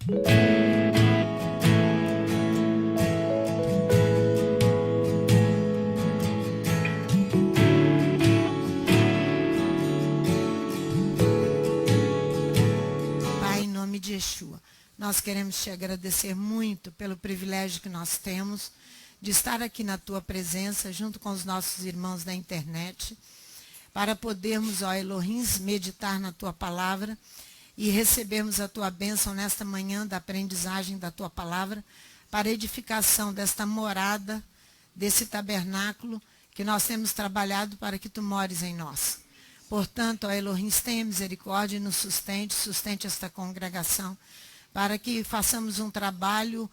Pai, em nome de Yeshua, nós queremos te agradecer muito pelo privilégio que nós temos de estar aqui na tua presença, junto com os nossos irmãos da internet, para podermos, ó Elohim, meditar na tua palavra e recebermos a tua bênção nesta manhã da aprendizagem da tua palavra, para a edificação desta morada, desse tabernáculo que nós temos trabalhado para que tu mores em nós. Portanto, ó Elohim, tenha misericórdia e nos sustente esta congregação, para que façamos um trabalho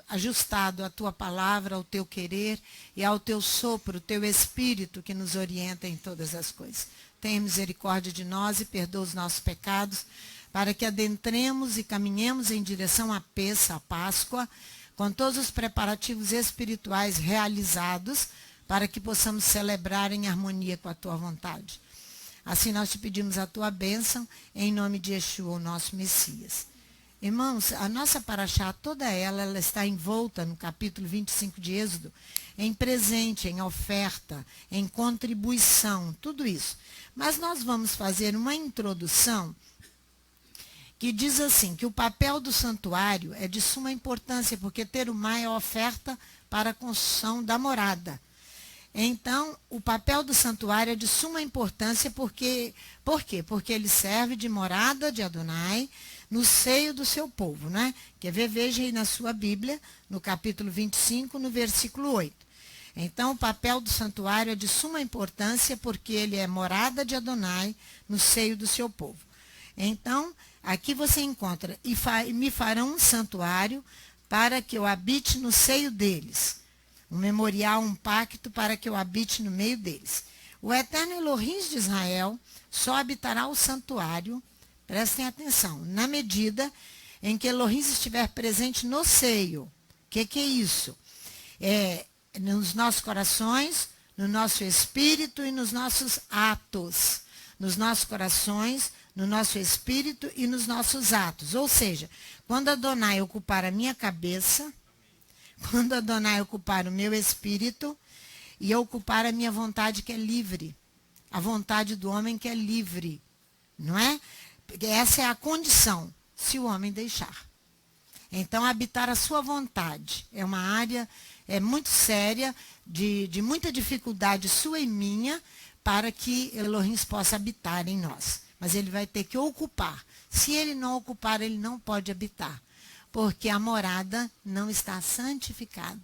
ajustado à tua palavra, ao teu querer e ao teu sopro, o teu espírito que nos orienta em todas as coisas. Tenha misericórdia de nós e perdoa os nossos pecados, para que adentremos e caminhemos em direção à Pêssah, à Páscoa, com todos os preparativos espirituais realizados, para que possamos celebrar em harmonia com a tua vontade. Assim nós te pedimos a tua bênção, em nome de Yeshua, o nosso Messias. Irmãos, a nossa paraxá, toda ela está envolta no capítulo 25 de Êxodo, em presente, em oferta, em contribuição, tudo isso. Mas nós vamos fazer uma introdução que diz assim, que o papel do santuário é de suma importância, porque terumá é a oferta para a construção da morada. Então, o papel do santuário é de suma importância, por quê? Porque ele serve de morada de Adonai no seio do seu povo, né? Quer ver? Veja aí na sua Bíblia, no capítulo 25, no versículo 8. Então, o papel do santuário é de suma importância, porque ele é morada de Adonai no seio do seu povo. Então, aqui você encontra, e me farão um santuário para que eu habite no seio deles. Um memorial, um pacto para que eu habite no meio deles. O eterno Elohim de Israel só habitará o santuário, prestem atenção, na medida em que Elohim estiver presente no seio. O que é isso? Nos nossos corações, no nosso espírito e nos nossos atos. Nos nossos corações, no nosso espírito e nos nossos atos. Ou seja, quando Adonai ocupar a minha cabeça, quando Adonai ocupar o meu espírito e ocupar a minha vontade que é livre, a vontade do homem que é livre, não é? Essa é a condição, se o homem deixar. Então, habitar a sua vontade é uma área muito séria, de muita dificuldade sua e minha, para que Elohim possa habitar em nós. Mas ele vai ter que ocupar. Se ele não ocupar, ele não pode habitar. Porque a morada não está santificada.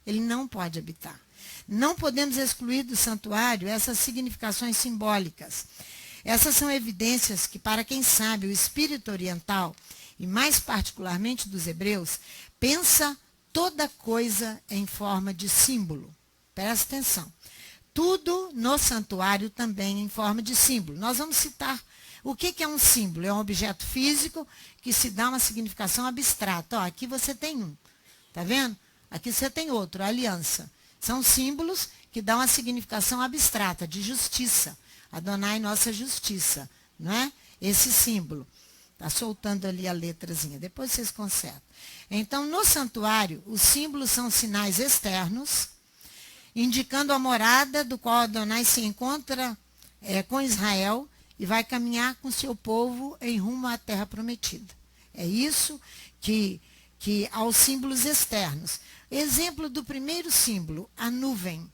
Ele não pode habitar. Não podemos excluir do santuário essas significações simbólicas. Essas são evidências que, para quem sabe o espírito oriental, e mais particularmente dos hebreus, pensa toda coisa em forma de símbolo. Presta atenção. Tudo no santuário também em forma de símbolo. Nós vamos citar o que é um símbolo. É um objeto físico que se dá uma significação abstrata. Ó, aqui você tem um, tá vendo? Aqui você tem outro, a aliança. São símbolos que dão uma significação abstrata, de justiça. Adonai, nossa justiça, não é? Esse símbolo. Está soltando ali a letrazinha, depois vocês consertam. Então, no santuário, os símbolos são sinais externos, indicando a morada do qual Adonai se encontra com Israel e vai caminhar com seu povo em rumo à terra prometida. É isso que aos símbolos externos. Exemplo do primeiro símbolo, a nuvem.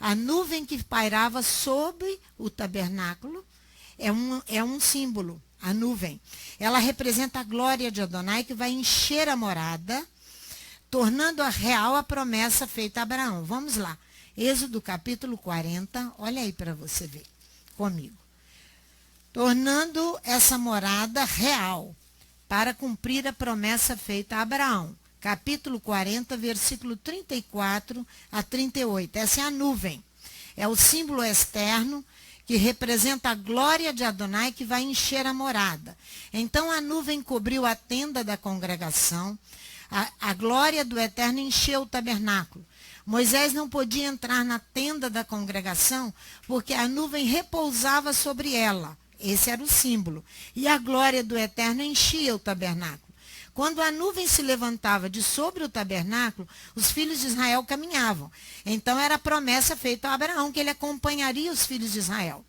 A nuvem que pairava sobre o tabernáculo é um símbolo, a nuvem. Ela representa a glória de Adonai que vai encher a morada, tornando a real a promessa feita a Abraão. Vamos lá. Êxodo capítulo 40, olha aí para você ver comigo. Tornando essa morada real, para cumprir a promessa feita a Abraão. Capítulo 40, versículo 34 a 38. Essa é a nuvem. É o símbolo externo que representa a glória de Adonai que vai encher a morada. Então a nuvem cobriu a tenda da congregação. A glória do Eterno encheu o tabernáculo. Moisés não podia entrar na tenda da congregação porque a nuvem repousava sobre ela. Esse era o símbolo. E a glória do Eterno enchia o tabernáculo. Quando a nuvem se levantava de sobre o tabernáculo, os filhos de Israel caminhavam. Então era a promessa feita a Abraão, que ele acompanharia os filhos de Israel.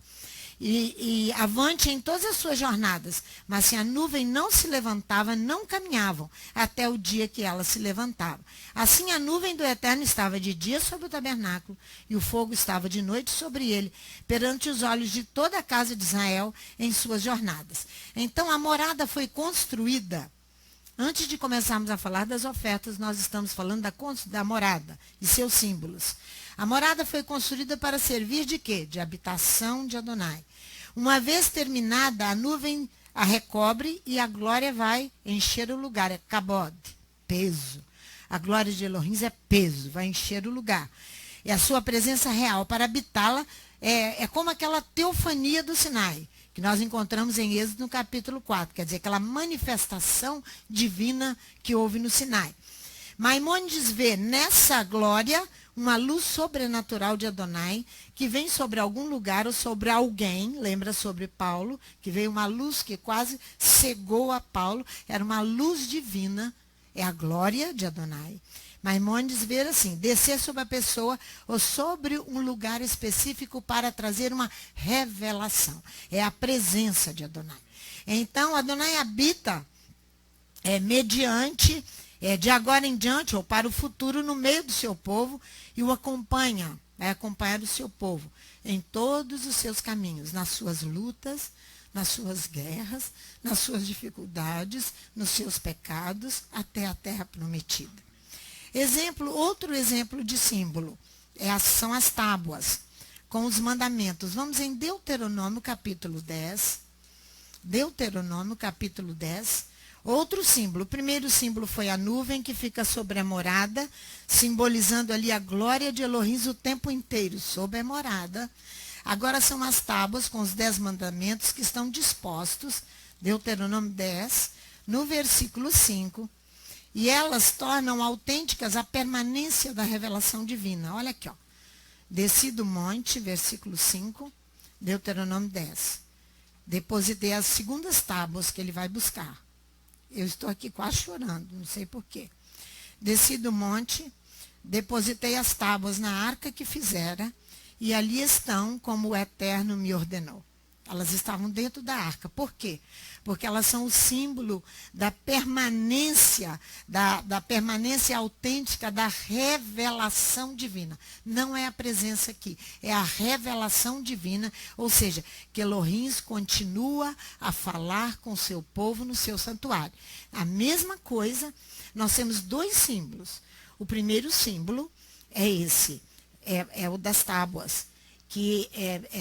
E avante em todas as suas jornadas. Mas se a nuvem não se levantava, não caminhavam, até o dia que ela se levantava. Assim a nuvem do Eterno estava de dia sobre o tabernáculo, e o fogo estava de noite sobre ele, perante os olhos de toda a casa de Israel em suas jornadas. Então a morada foi construída. Antes de começarmos a falar das ofertas, nós estamos falando da morada e seus símbolos. A morada foi construída para servir de quê? De habitação de Adonai. Uma vez terminada, a nuvem a recobre e a glória vai encher o lugar. É kabod, peso. A glória de Elohim é peso, vai encher o lugar. E a sua presença real para habitá-la é como aquela teofania do Sinai, que nós encontramos em Êxodo no capítulo 4, quer dizer, aquela manifestação divina que houve no Sinai. Maimônides vê nessa glória uma luz sobrenatural de Adonai, que vem sobre algum lugar ou sobre alguém, lembra sobre Paulo, que veio uma luz que quase cegou a Paulo, era uma luz divina, é a glória de Adonai. Maimônides vê assim, descer sobre a pessoa ou sobre um lugar específico para trazer uma revelação. É a presença de Adonai. Então, Adonai habita mediante, de agora em diante, ou para o futuro, no meio do seu povo, e o acompanha, vai acompanhar o seu povo em todos os seus caminhos, nas suas lutas, nas suas guerras, nas suas dificuldades, nos seus pecados, até a terra prometida. Outro exemplo de símbolo são as tábuas com os mandamentos. Vamos em Deuteronômio capítulo 10. Deuteronômio capítulo 10. Outro símbolo. O primeiro símbolo foi a nuvem que fica sobre a morada, simbolizando ali a glória de Elohim o tempo inteiro sobre a morada. Agora são as tábuas com os 10 mandamentos que estão dispostos, Deuteronômio 10, no versículo 5. E elas tornam autênticas a permanência da revelação divina. Olha aqui, ó. Desci do monte, versículo 5, Deuteronômio 10. Depositei as segundas tábuas que ele vai buscar. Eu estou aqui quase chorando, não sei porquê. Desci do monte, depositei as tábuas na arca que fizera, e ali estão como o Eterno me ordenou. Elas estavam dentro da arca. Por quê? Porque elas são o símbolo da permanência, da permanência autêntica da revelação divina. Não é a presença aqui, é a revelação divina, ou seja, que Elohim continua a falar com o seu povo no seu santuário. A mesma coisa, nós temos 2 símbolos. O primeiro símbolo é esse, é o das tábuas, que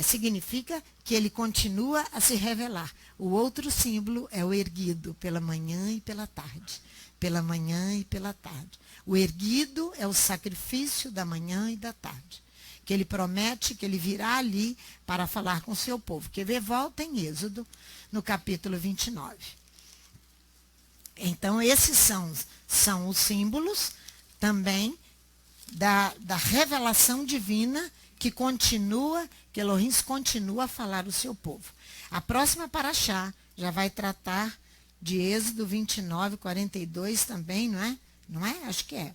significa que ele continua a se revelar. O outro símbolo é o erguido, pela manhã e pela tarde. Pela manhã e pela tarde. O erguido é o sacrifício da manhã e da tarde, que ele promete que ele virá ali para falar com o seu povo. Quer ver? Volta em Êxodo, no capítulo 29. Então, esses são os símbolos também da revelação divina que Elohim continua a falar ao seu povo. A próxima paraxá já vai tratar de Êxodo 29, 42 também, não é? Não é? Acho que é.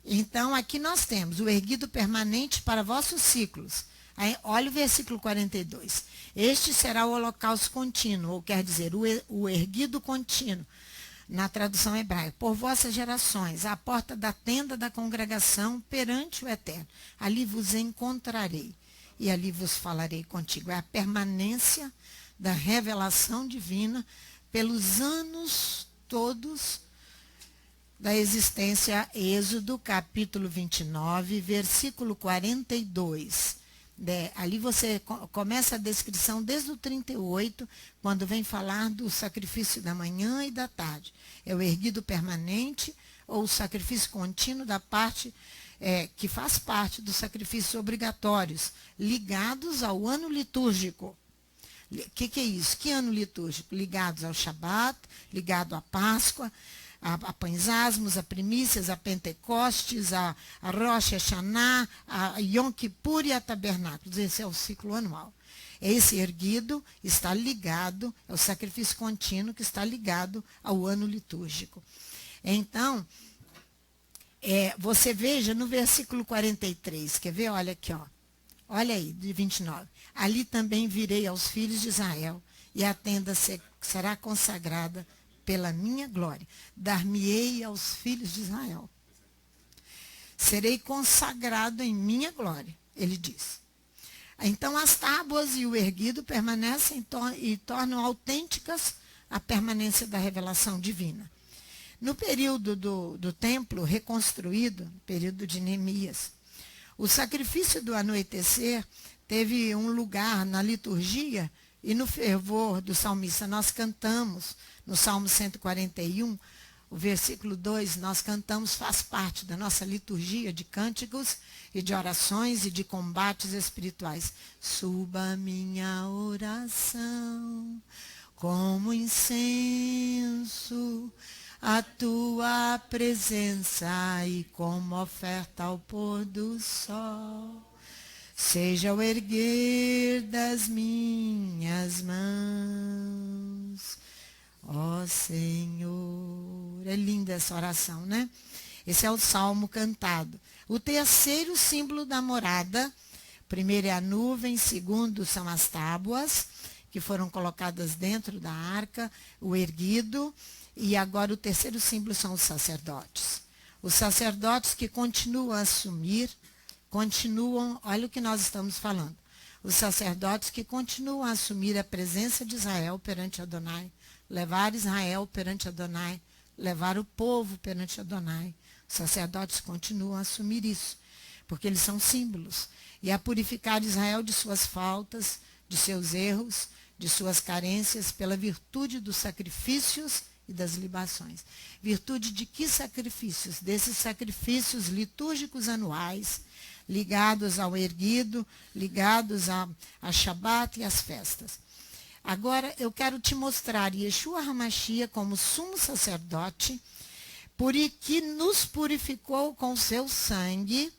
Então, aqui nós temos o erguido permanente para vossos ciclos. Aí, olha o versículo 42. Este será o holocausto contínuo, ou quer dizer, o erguido contínuo, na tradução hebraica, por vossas gerações, à porta da tenda da congregação perante o Eterno. Ali vos encontrarei e ali vos falarei contigo. É a permanência da revelação divina pelos anos todos da existência. Êxodo, capítulo 29, versículo 42. Ali você começa a descrição desde o 38, quando vem falar do sacrifício da manhã e da tarde. É o erguido permanente ou o sacrifício contínuo da parte que faz parte dos sacrifícios obrigatórios, ligados ao ano litúrgico. O que é isso? Que ano litúrgico? Ligados ao Shabat, ligado à Páscoa, a pães asmos, a primícias, a Pentecostes, a Rosh Hashanah, a Yom Kippur e a Tabernáculos. Esse é o ciclo anual. Esse erguido está ligado, é o sacrifício contínuo que está ligado ao ano litúrgico. Então, você veja no versículo 43, quer ver? Olha aqui, ó. Olha aí, de 29. Ali também virei aos filhos de Israel, e a tenda será consagrada pela minha glória. Dar-me-ei aos filhos de Israel. Serei consagrado em minha glória, ele diz. Então as tábuas e o erguido permanecem e tornam autênticas a permanência da revelação divina. No período do templo reconstruído, período de Neemias, o sacrifício do anoitecer teve um lugar na liturgia e no fervor do salmista. Nós cantamos no Salmo 141, o versículo 2, nós cantamos, faz parte da nossa liturgia de cânticos e de orações e de combates espirituais. Suba minha oração como incenso a tua presença e como oferta ao pôr do sol. Seja o erguer das minhas mãos, ó Senhor. É linda essa oração, né? Esse é o salmo cantado. O terceiro símbolo da morada, primeiro é a nuvem, segundo são as tábuas, que foram colocadas dentro da arca, o erguido, e agora o terceiro símbolo são os sacerdotes. Os sacerdotes que continuam a assumir, olha o que nós estamos falando, os sacerdotes que continuam a assumir a presença de Israel perante Adonai, levar Israel perante Adonai, levar o povo perante Adonai. Os sacerdotes continuam a assumir isso, porque eles são símbolos, e a purificar Israel de suas faltas, de seus erros, de suas carências, pela virtude dos sacrifícios e das libações. Virtude de que sacrifícios? Desses sacrifícios litúrgicos anuais, ligados ao erguido, ligados a Shabat e às festas. Agora eu quero te mostrar Yeshua HaMashiach como sumo sacerdote, que nos purificou com seu sangue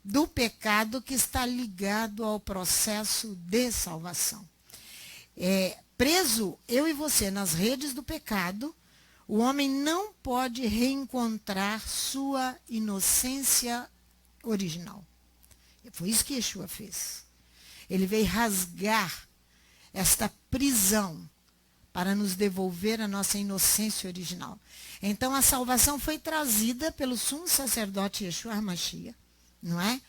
do pecado que está ligado ao processo de salvação. Preso, eu e você, nas redes do pecado, o homem não pode reencontrar sua inocência original. Foi isso que Yeshua fez. Ele veio rasgar esta prisão para nos devolver a nossa inocência original. Então a salvação foi trazida pelo sumo sacerdote Yeshua HaMashiach, não é?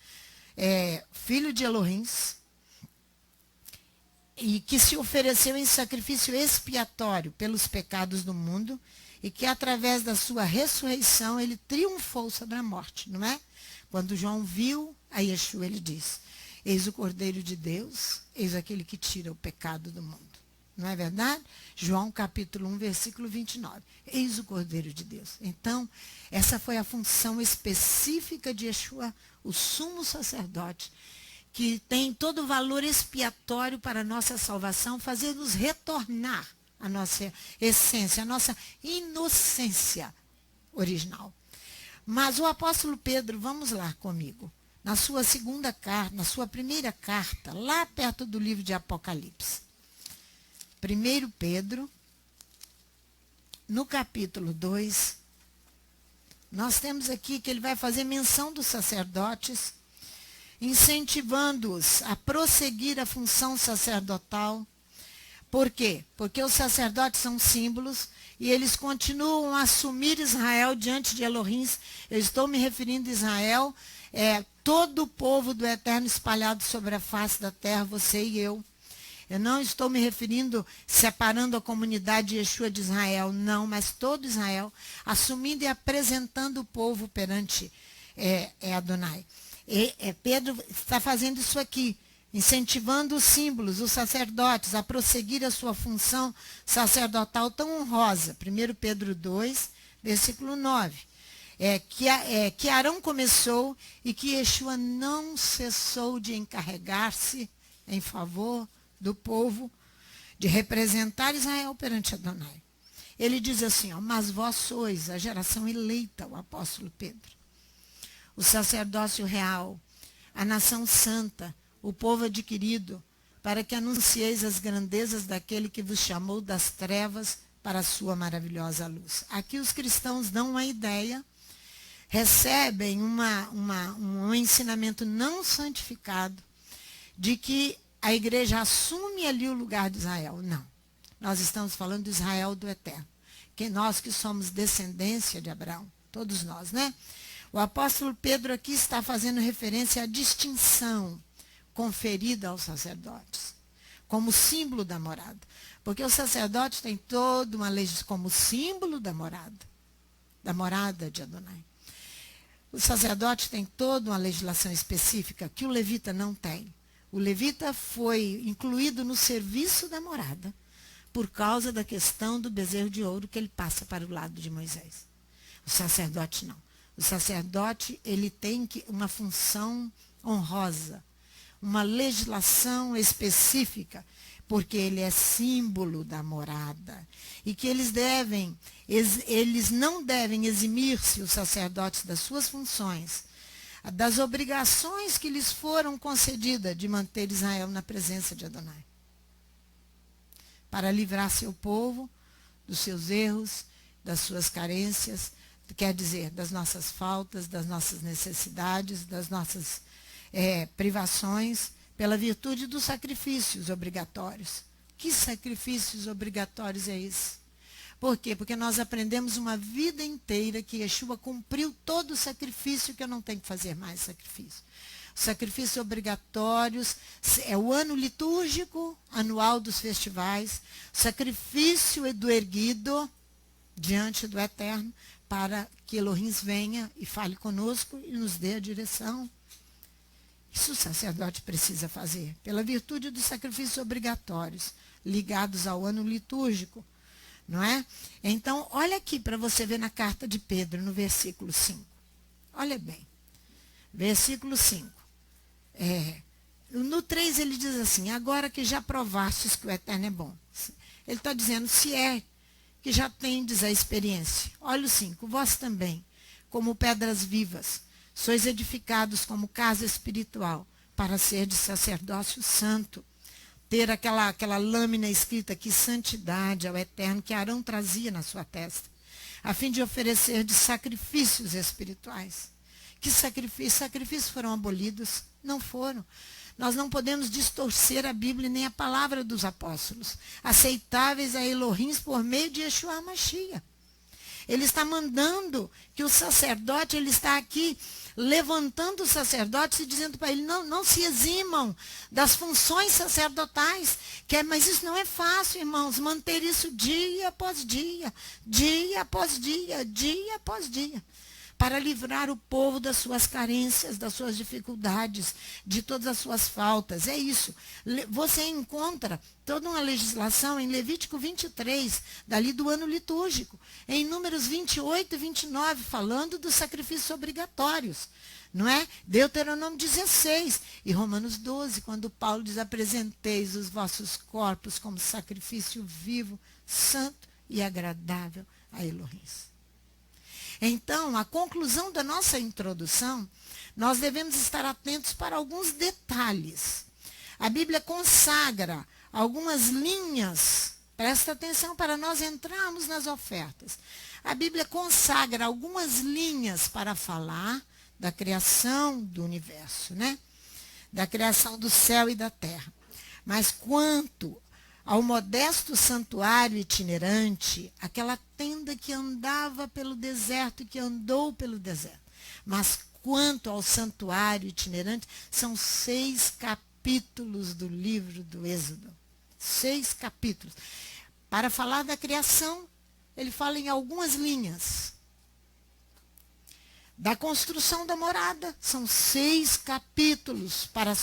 Filho de Elohim, e que se ofereceu em sacrifício expiatório pelos pecados do mundo, e que através da sua ressurreição ele triunfou sobre a morte, não é? Quando João viu a Yeshua, ele diz: eis o Cordeiro de Deus, eis aquele que tira o pecado do mundo. Não é verdade? João capítulo 1, versículo 29. Eis o Cordeiro de Deus. Então, essa foi a função específica de Yeshua, o sumo sacerdote, que tem todo o valor expiatório para a nossa salvação, fazer-nos retornar à nossa essência, à nossa inocência original. Mas o apóstolo Pedro, vamos lá comigo, na sua segunda carta, na sua primeira carta, lá perto do livro de Apocalipse. 1 Pedro, no capítulo 2, nós temos aqui que ele vai fazer menção dos sacerdotes, incentivando-os a prosseguir a função sacerdotal. Por quê? Porque os sacerdotes são símbolos e eles continuam a assumir Israel diante de Elohim. Eu estou me referindo a Israel, todo o povo do Eterno espalhado sobre a face da terra, você e eu. Eu não estou me referindo, separando a comunidade de Yeshua de Israel, não, mas todo Israel, assumindo e apresentando o povo perante Adonai. Pedro está fazendo isso aqui, incentivando os símbolos, os sacerdotes, a prosseguir a sua função sacerdotal tão honrosa. 1 Pedro 2, versículo 9. Que Arão começou e que Yeshua não cessou de encarregar-se em favor do povo, de representar Israel perante Adonai. Ele diz assim, mas vós sois a geração eleita, o apóstolo Pedro, o sacerdócio real, a nação santa, o povo adquirido, para que anuncieis as grandezas daquele que vos chamou das trevas para a sua maravilhosa luz. Aqui os cristãos dão uma ideia, recebem um ensinamento não santificado de que a igreja assume ali o lugar de Israel. Não. Nós estamos falando do Israel do Eterno. Nós que somos descendência de Abraão, todos nós, né? O apóstolo Pedro aqui está fazendo referência à distinção conferida aos sacerdotes, como símbolo da morada. Porque o sacerdote tem toda uma legislação como símbolo da morada de Adonai. O sacerdote tem toda uma legislação específica que o levita não tem. O levita foi incluído no serviço da morada por causa da questão do bezerro de ouro que ele passa para o lado de Moisés. O sacerdote não. O sacerdote, ele tem uma função honrosa, uma legislação específica, porque ele é símbolo da morada. E que eles não devem eximir-se, os sacerdotes, das suas funções, das obrigações que lhes foram concedidas de manter Israel na presença de Adonai, para livrar seu povo dos seus erros, das suas carências, quer dizer, das nossas faltas, das nossas necessidades, das nossas privações, pela virtude dos sacrifícios obrigatórios. Que sacrifícios obrigatórios é esse? Por quê? Porque nós aprendemos uma vida inteira que Yeshua cumpriu todo o sacrifício, que eu não tenho que fazer mais sacrifício. Os sacrifícios obrigatórios é o ano litúrgico anual dos festivais, sacrifício do erguido diante do Eterno, para que Elohim venha e fale conosco e nos dê a direção. Isso o sacerdote precisa fazer, pela virtude dos sacrifícios obrigatórios, ligados ao ano litúrgico, não é? Então, olha aqui para você ver na carta de Pedro, no versículo 5. Olha bem, versículo 5. No 3 ele diz assim: agora que já provastes que o Eterno é bom. Ele está dizendo, se é que já tendes a experiência. Olha o 5, vós também, como pedras vivas, sois edificados como casa espiritual, para ser de sacerdócio santo. Ter aquela lâmina escrita aqui, santidade ao Eterno, que Arão trazia na sua testa, a fim de oferecer de sacrifícios espirituais. Que sacrifícios foram abolidos? Não foram. Nós não podemos distorcer a Bíblia nem a palavra dos apóstolos, aceitáveis a Elohim por meio de Yeshua Mashiach. Ele está mandando que o sacerdote, ele está aqui levantando os sacerdotes e dizendo para ele, não se eximam das funções sacerdotais. Mas isso não é fácil, irmãos, manter isso dia após dia, dia após dia, dia após dia, para livrar o povo das suas carências, das suas dificuldades, de todas as suas faltas. É isso. Você encontra toda uma legislação em Levítico 23, dali do ano litúrgico, em Números 28 e 29, falando dos sacrifícios obrigatórios, não é? Deuteronômio 16 e Romanos 12, quando Paulo diz, apresenteis os vossos corpos como sacrifício vivo, santo e agradável a Elohim. Então, a conclusão da nossa introdução, nós devemos estar atentos para alguns detalhes. A Bíblia consagra algumas linhas, presta atenção para nós entrarmos nas ofertas. A Bíblia consagra algumas linhas para falar da criação do universo, né? Da criação do céu e da terra. Mas quanto ao modesto santuário itinerante, aquela tenda que andava pelo deserto e que andou pelo deserto. Mas quanto ao santuário itinerante, são 6 capítulos do livro do Êxodo. 6 capítulos. Para falar da criação, ele fala em algumas linhas. Da construção da morada, são 6 capítulos para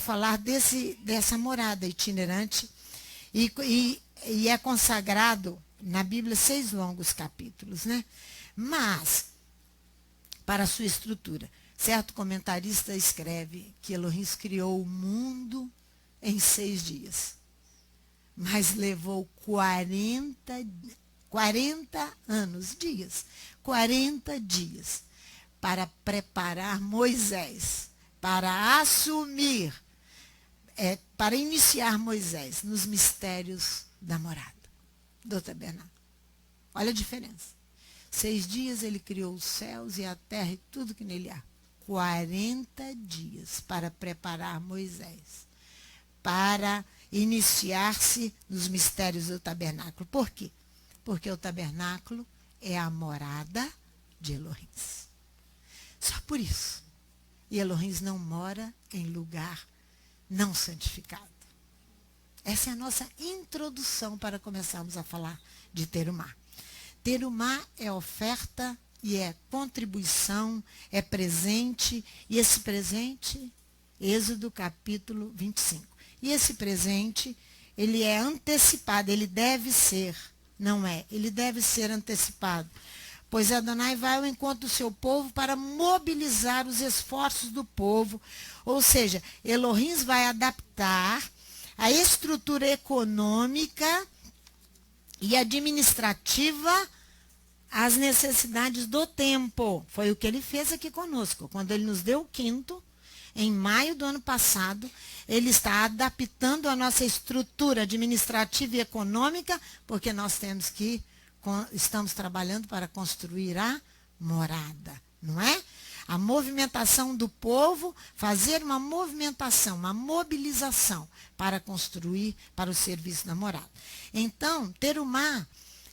falar dessa morada itinerante, e é consagrado na Bíblia 6 longos capítulos, né? Mas, para a sua estrutura, certo comentarista escreve que Elohim criou o mundo em 6 dias, mas levou 40 dias para preparar Moisés para assumir para iniciar Moisés nos mistérios da morada, do tabernáculo. Olha a diferença. 6 dias ele criou os céus e a terra e tudo que nele há. 40 dias para preparar Moisés, para iniciar-se nos mistérios do tabernáculo. Por quê? Porque o tabernáculo é a morada de Elohim. Só por isso. E Elohim não mora em lugar não santificado. Essa é a nossa introdução para começarmos a falar de Terumá. Terumá é oferta e é contribuição, é presente. E esse presente, Êxodo capítulo 25. E esse presente, ele é antecipado, ele deve ser, não é, ele deve ser antecipado. Pois Adonai vai ao encontro do seu povo para mobilizar os esforços do povo. Ou seja, Elohim vai adaptar a estrutura econômica e administrativa às necessidades do tempo. Foi o que ele fez aqui conosco. Quando ele nos deu o quinto, em maio do ano passado, ele está adaptando a nossa estrutura administrativa e econômica, porque nós estamos trabalhando para construir a morada, não é? A movimentação do povo, fazer uma movimentação, uma mobilização para construir para o serviço da morada. Então, Terumá,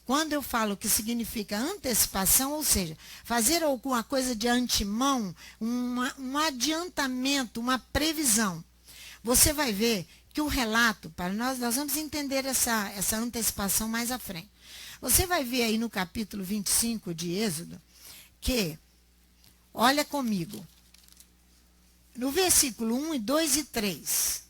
quando eu falo que significa antecipação, ou seja, fazer alguma coisa de antemão, um adiantamento, uma previsão. Você vai ver que o relato, para nós vamos entender essa antecipação mais à frente. Você vai ver aí no capítulo 25 de Êxodo que, olha comigo, no versículo 1, 2 e 3,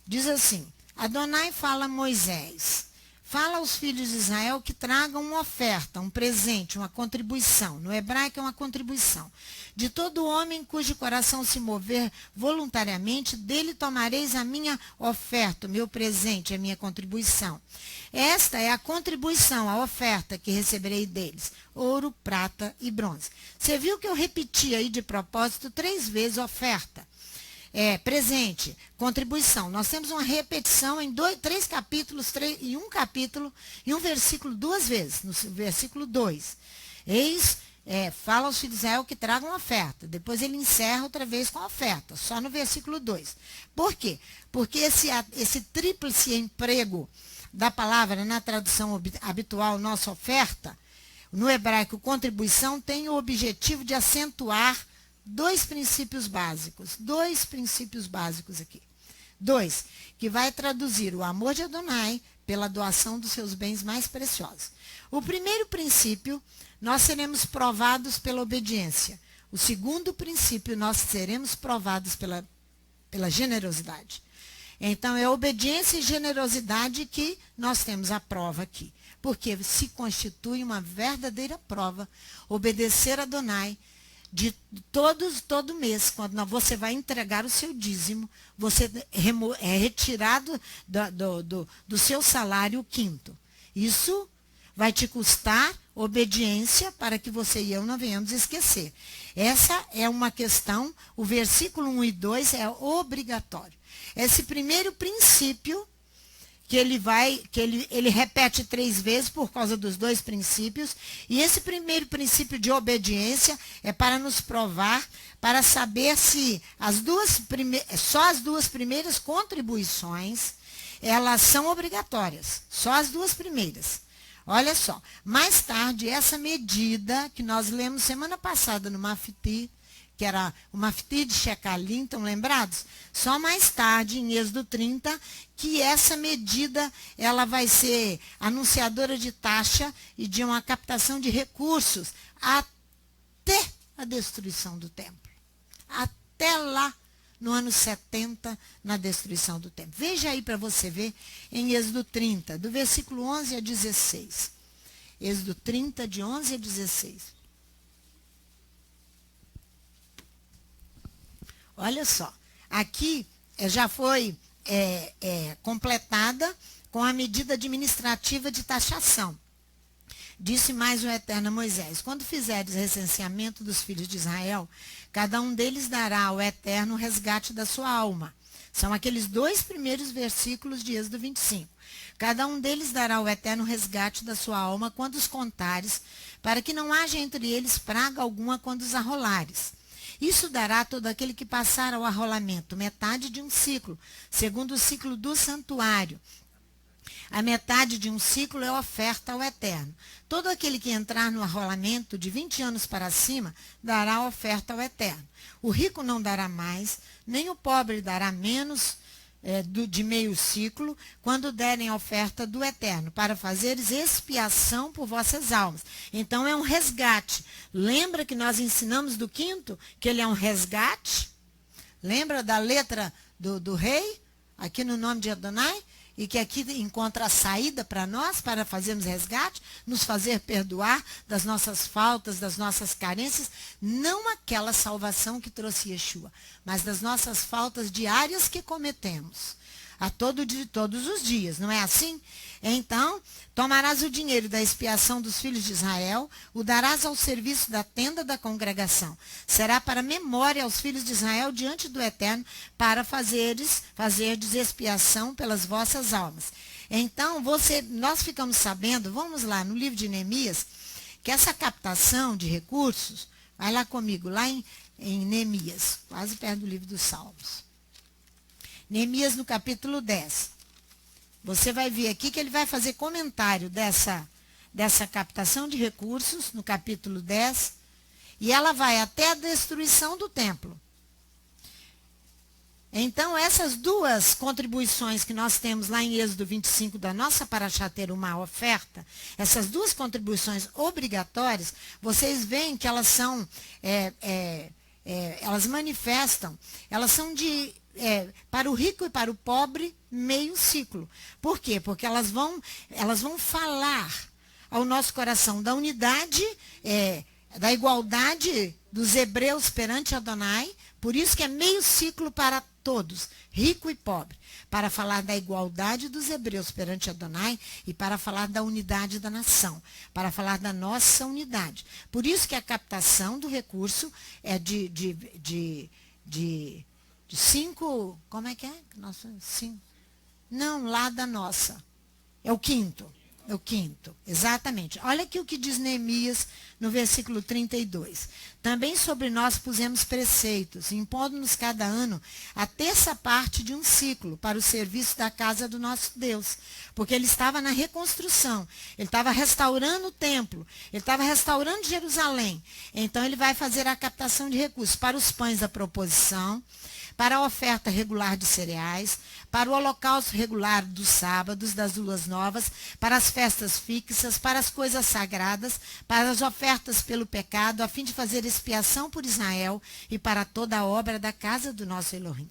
diz assim: Adonai fala a Moisés, fala aos filhos de Israel que tragam uma oferta, um presente, uma contribuição. No hebraico é uma contribuição. De todo homem cujo coração se mover voluntariamente, dele tomareis a minha oferta, o meu presente, a minha contribuição. Esta é a contribuição, a oferta que receberei deles: ouro, prata e bronze. Você viu que eu repeti aí de propósito 3 vezes oferta. Presente, contribuição. Nós temos uma repetição em 3 capítulos, em um capítulo, e um versículo 2 vezes, no versículo 2. Fala aos filhos de Israel que tragam oferta. Depois ele encerra outra vez com a oferta, só no versículo 2. Por quê? Porque esse tríplice emprego da palavra na tradução habitual, nossa oferta, no hebraico contribuição, tem o objetivo de acentuar 2 princípios básicos. 2 princípios básicos aqui. 2, que vai traduzir o amor de Adonai pela doação dos seus bens mais preciosos. O primeiro princípio, nós seremos provados pela obediência. O segundo princípio, nós seremos provados pela generosidade. Então, é obediência e generosidade que nós temos a prova aqui. Porque se constitui uma verdadeira prova obedecer a Adonai de todo mês, quando você vai entregar o seu dízimo, você é retirado do seu salário o quinto. Isso vai te custar obediência para que você e eu não venhamos esquecer. Essa é uma questão, o versículo 1 e 2 é obrigatório. Esse primeiro princípio que ele repete 3 vezes por causa dos 2 princípios, e esse primeiro princípio de obediência é para nos provar, para saber se só as 2 primeiras contribuições, elas são obrigatórias, só as 2 primeiras. Olha só, mais tarde, essa medida que nós lemos semana passada no Mafti, que era o Mafti de Shecalim, estão lembrados? Só mais tarde, em Êxodo 30, que essa medida ela vai ser anunciadora de taxa e de uma captação de recursos até a destruição do templo. Até lá, no ano 70, na destruição do templo. Veja aí para você ver em Êxodo 30, do versículo 11 a 16. Êxodo 30, de 11 a 16. Olha só, aqui já foi completada com a medida administrativa de taxação. Disse mais o Eterno a Moisés: quando fizeres recenseamento dos filhos de Israel, cada um deles dará ao Eterno o resgate da sua alma, São aqueles 2 primeiros versículos de Êxodo 25. Cada um deles dará o eterno resgate da sua alma quando os contares, para que não haja entre eles praga alguma quando os arrolares. Isso dará a todo aquele que passar ao arrolamento metade de um ciclo, segundo o ciclo do santuário. A metade de um ciclo é oferta ao Eterno. Todo aquele que entrar no arrolamento de 20 anos para cima dará oferta ao Eterno. O rico não dará mais, nem o pobre dará menos de meio ciclo, quando derem a oferta do Eterno, para fazeres expiação por vossas almas. Então é um resgate. Lembra que nós ensinamos do 5º, que ele é um resgate? Lembra da letra do rei, aqui no nome de Adonai? E que aqui encontra a saída para nós, para fazermos resgate, nos fazer perdoar das nossas faltas, das nossas carências, não aquela salvação que trouxe Yeshua, mas das nossas faltas diárias que cometemos, todos os dias, não é assim? Então, tomarás o dinheiro da expiação dos filhos de Israel, o darás ao serviço da tenda da congregação. Será para memória aos filhos de Israel diante do Eterno, para fazerdes expiação pelas vossas almas. Então, nós ficamos sabendo, vamos lá, no livro de Neemias, que essa captação de recursos, vai lá comigo, lá em Neemias, quase perto do livro dos Salmos. Neemias no capítulo 10. Você vai ver aqui que ele vai fazer comentário dessa captação de recursos, no capítulo 10, e ela vai até a destruição do templo. Então, essas 2 contribuições que nós temos lá em Êxodo 25, da nossa Parashá Terumá, oferta, essas 2 contribuições obrigatórias, vocês veem que elas são, elas manifestam, elas são para o rico e para o pobre, meio ciclo. Por quê? Porque elas vão falar ao nosso coração da unidade, da igualdade dos hebreus perante Adonai. Por isso que é meio ciclo para todos, rico e pobre, para falar da igualdade dos hebreus perante Adonai e para falar da unidade da nação, para falar da nossa unidade. Por isso que a captação do recurso é de 5, como é que é? Nossa, 5. Não, lá da nossa. É o 5º. É o 5º, exatamente. Olha aqui o que diz Neemias no versículo 32. Também sobre nós pusemos preceitos, impondo-nos cada ano a 1/3 parte de um ciclo para o serviço da casa do nosso Deus. Porque ele estava na reconstrução, ele estava restaurando o templo, ele estava restaurando Jerusalém. Então ele vai fazer a captação de recursos para os pães da proposição, para a oferta regular de cereais, para o holocausto regular dos sábados, das luas novas, para as festas fixas, para as coisas sagradas, para as ofertas pelo pecado, a fim de fazer expiação por Israel e para toda a obra da casa do nosso Elohim.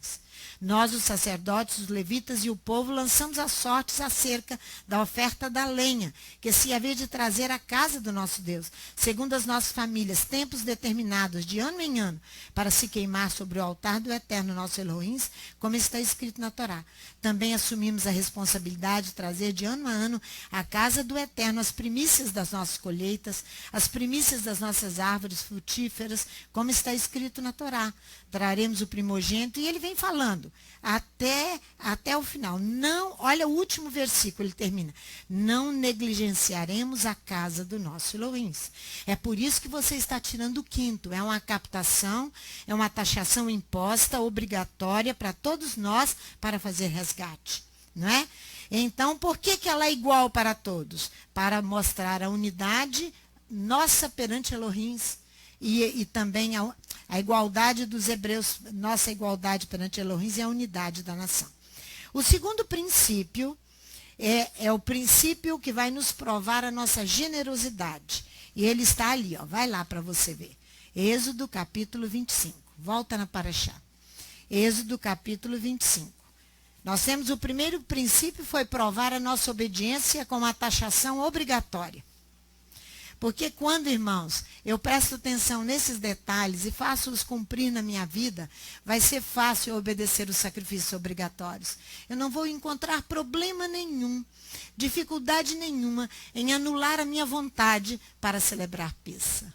Nós, os sacerdotes, os levitas e o povo, lançamos as sortes acerca da oferta da lenha, que se havia de trazer à casa do nosso Deus, segundo as nossas famílias, tempos determinados, de ano em ano, para se queimar sobre o altar do Eterno nosso Elohim, como está escrito na Torá. Também assumimos a responsabilidade de trazer de ano a ano à casa do Eterno as primícias das nossas colheitas, as primícias das nossas árvores frutíferas, como está escrito na Torá. Traremos o primogênito, e ele vem falando até o final. Não, olha o último versículo, ele termina. Não negligenciaremos a casa do nosso Elohim. É por isso que você está tirando o 5º. É uma captação, é uma taxação imposta, obrigatória para todos nós, para fazer resgate. Não é? Então, por que ela é igual para todos? Para mostrar a unidade nossa perante Elohim. E também a igualdade dos hebreus, nossa igualdade perante Elohim e a unidade da nação. O segundo princípio é o princípio que vai nos provar a nossa generosidade. E ele está ali, ó, vai lá para você ver. Êxodo capítulo 25. Volta na Parashá. Êxodo capítulo 25. Nós temos o primeiro princípio, foi provar a nossa obediência com uma taxação obrigatória. Porque quando, irmãos, eu presto atenção nesses detalhes e faço-os cumprir na minha vida, vai ser fácil obedecer os sacrifícios obrigatórios. Eu não vou encontrar problema nenhum, dificuldade nenhuma em anular a minha vontade para celebrar Pessa.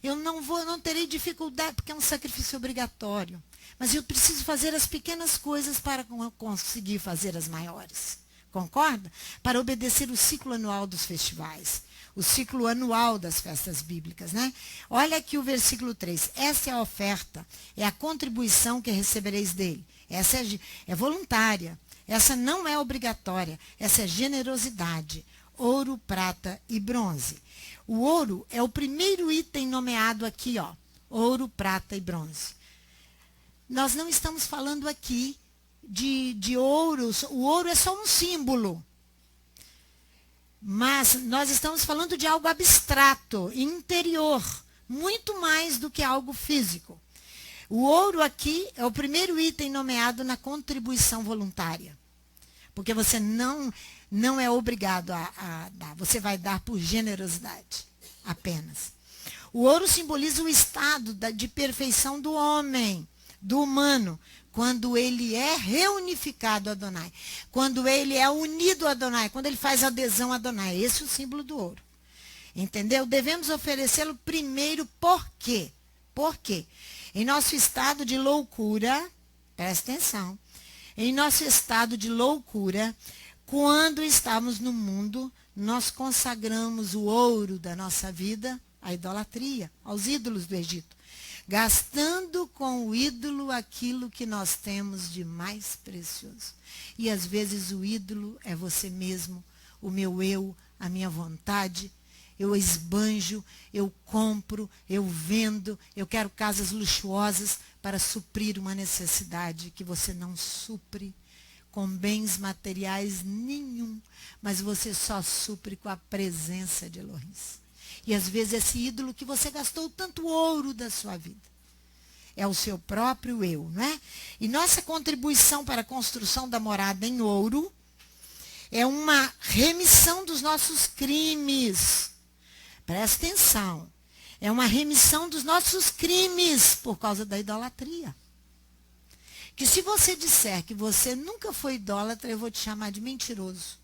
Eu não terei dificuldade, porque é um sacrifício obrigatório. Mas eu preciso fazer as pequenas coisas para conseguir fazer as maiores. Concorda? Para obedecer o ciclo anual dos festivais. O ciclo anual das festas bíblicas, né? Olha aqui o versículo 3. Essa é a oferta, é a contribuição que recebereis dele. Essa é voluntária. Essa não é obrigatória. Essa é generosidade. Ouro, prata e bronze. O ouro é o primeiro item nomeado aqui, ó. Ouro, prata e bronze. Nós não estamos falando aqui de ouro. O ouro é só um símbolo. Mas nós estamos falando de algo abstrato, interior, muito mais do que algo físico. O ouro aqui é o primeiro item nomeado na contribuição voluntária. Porque você não é obrigado a dar, você vai dar por generosidade apenas. O ouro simboliza o estado de perfeição do homem, do humano, quando ele é reunificado a Adonai, quando ele é unido a Adonai, quando ele faz adesão a Adonai. Esse é o símbolo do ouro. Entendeu? Devemos oferecê-lo primeiro por quê? Por quê? Em nosso estado de loucura, presta atenção, em nosso estado de loucura, quando estamos no mundo, nós consagramos o ouro da nossa vida à idolatria, aos ídolos do Egito, gastando com o ídolo aquilo que nós temos de mais precioso. E às vezes o ídolo é você mesmo, o meu eu, a minha vontade. Eu esbanjo, eu compro, eu vendo, eu quero casas luxuosas para suprir uma necessidade que você não supre com bens materiais nenhum, mas você só supre com a presença de Elohim. E às vezes esse ídolo que você gastou tanto ouro da sua vida é o seu próprio eu, não é? E nossa contribuição para a construção da morada em ouro é uma remissão dos nossos crimes. Presta atenção. É uma remissão dos nossos crimes por causa da idolatria. Que se você disser que você nunca foi idólatra, eu vou te chamar de mentiroso.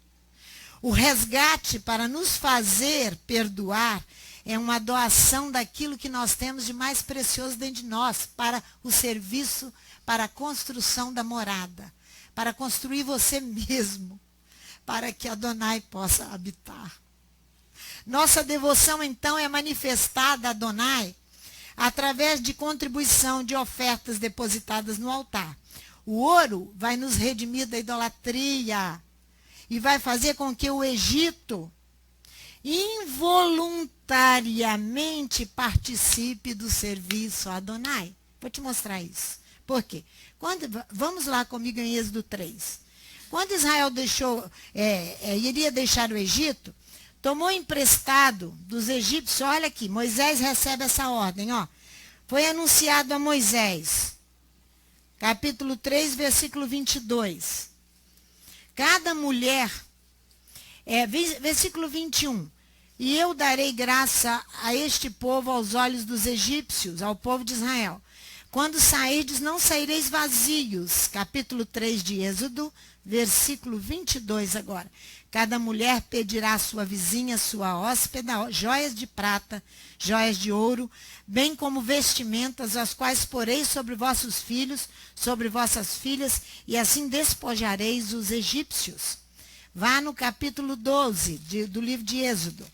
O resgate para nos fazer perdoar é uma doação daquilo que nós temos de mais precioso dentro de nós, para o serviço, para a construção da morada, para construir você mesmo, para que Adonai possa habitar. Nossa devoção, então, é manifestada a Adonai através de contribuição de ofertas depositadas no altar. O ouro vai nos redimir da idolatria e vai fazer com que o Egito involuntariamente participe do serviço a Adonai. Vou te mostrar isso. Por quê? Vamos lá comigo em Êxodo 3. Quando Israel iria deixar o Egito, tomou emprestado dos egípcios, olha aqui, Moisés recebe essa ordem, ó. Foi anunciado a Moisés, capítulo 3, versículo 22. Cada mulher, versículo 21, e eu darei graça a este povo aos olhos dos egípcios, ao povo de Israel. Quando sairdes, não saireis vazios. Capítulo 3 de Êxodo, versículo 22 agora. Cada mulher pedirá à sua vizinha, sua hóspeda, joias de prata, joias de ouro, bem como vestimentas, as quais poreis sobre vossos filhos, sobre vossas filhas, e assim despojareis os egípcios. Vá no capítulo 12 do livro de Êxodo.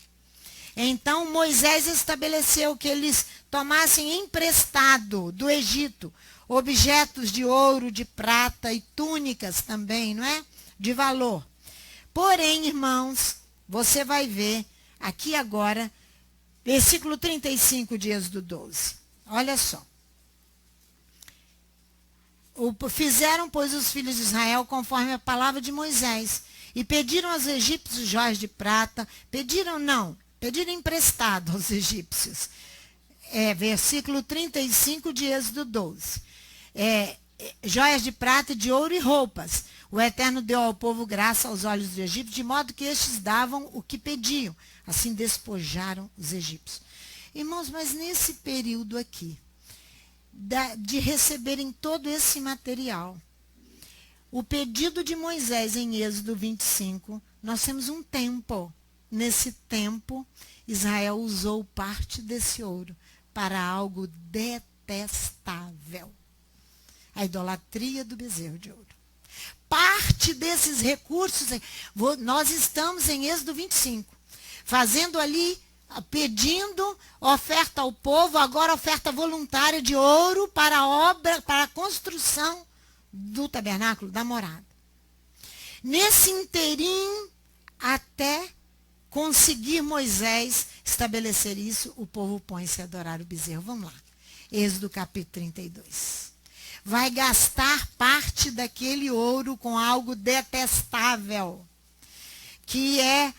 Então Moisés estabeleceu que eles tomassem emprestado do Egito objetos de ouro, de prata e túnicas também, não é? De valor. Porém, irmãos, você vai ver aqui agora, versículo 35 de Êxodo 12. Olha só. Fizeram, pois, os filhos de Israel conforme a palavra de Moisés, e pediram aos egípcios joias de prata. Pediram emprestado aos egípcios. Versículo 35 de Êxodo 12. Joias de prata, de ouro e roupas. O Eterno deu ao povo graça aos olhos dos egípcios, de modo que estes davam o que pediam. Assim despojaram os egípcios. Irmãos, mas nesse período aqui, de receberem todo esse material, o pedido de Moisés em Êxodo 25, nós temos um tempo. Nesse tempo, Israel usou parte desse ouro para algo detestável. A idolatria do bezerro de ouro. Parte desses recursos, nós estamos em Êxodo 25, fazendo ali, pedindo oferta ao povo, agora oferta voluntária de ouro para a obra, para a construção do tabernáculo, da morada. Nesse inteirinho, até conseguir Moisés estabelecer isso, o povo põe-se a adorar o bezerro. Vamos lá. Êxodo capítulo 32. Vai gastar parte daquele ouro com algo detestável, que é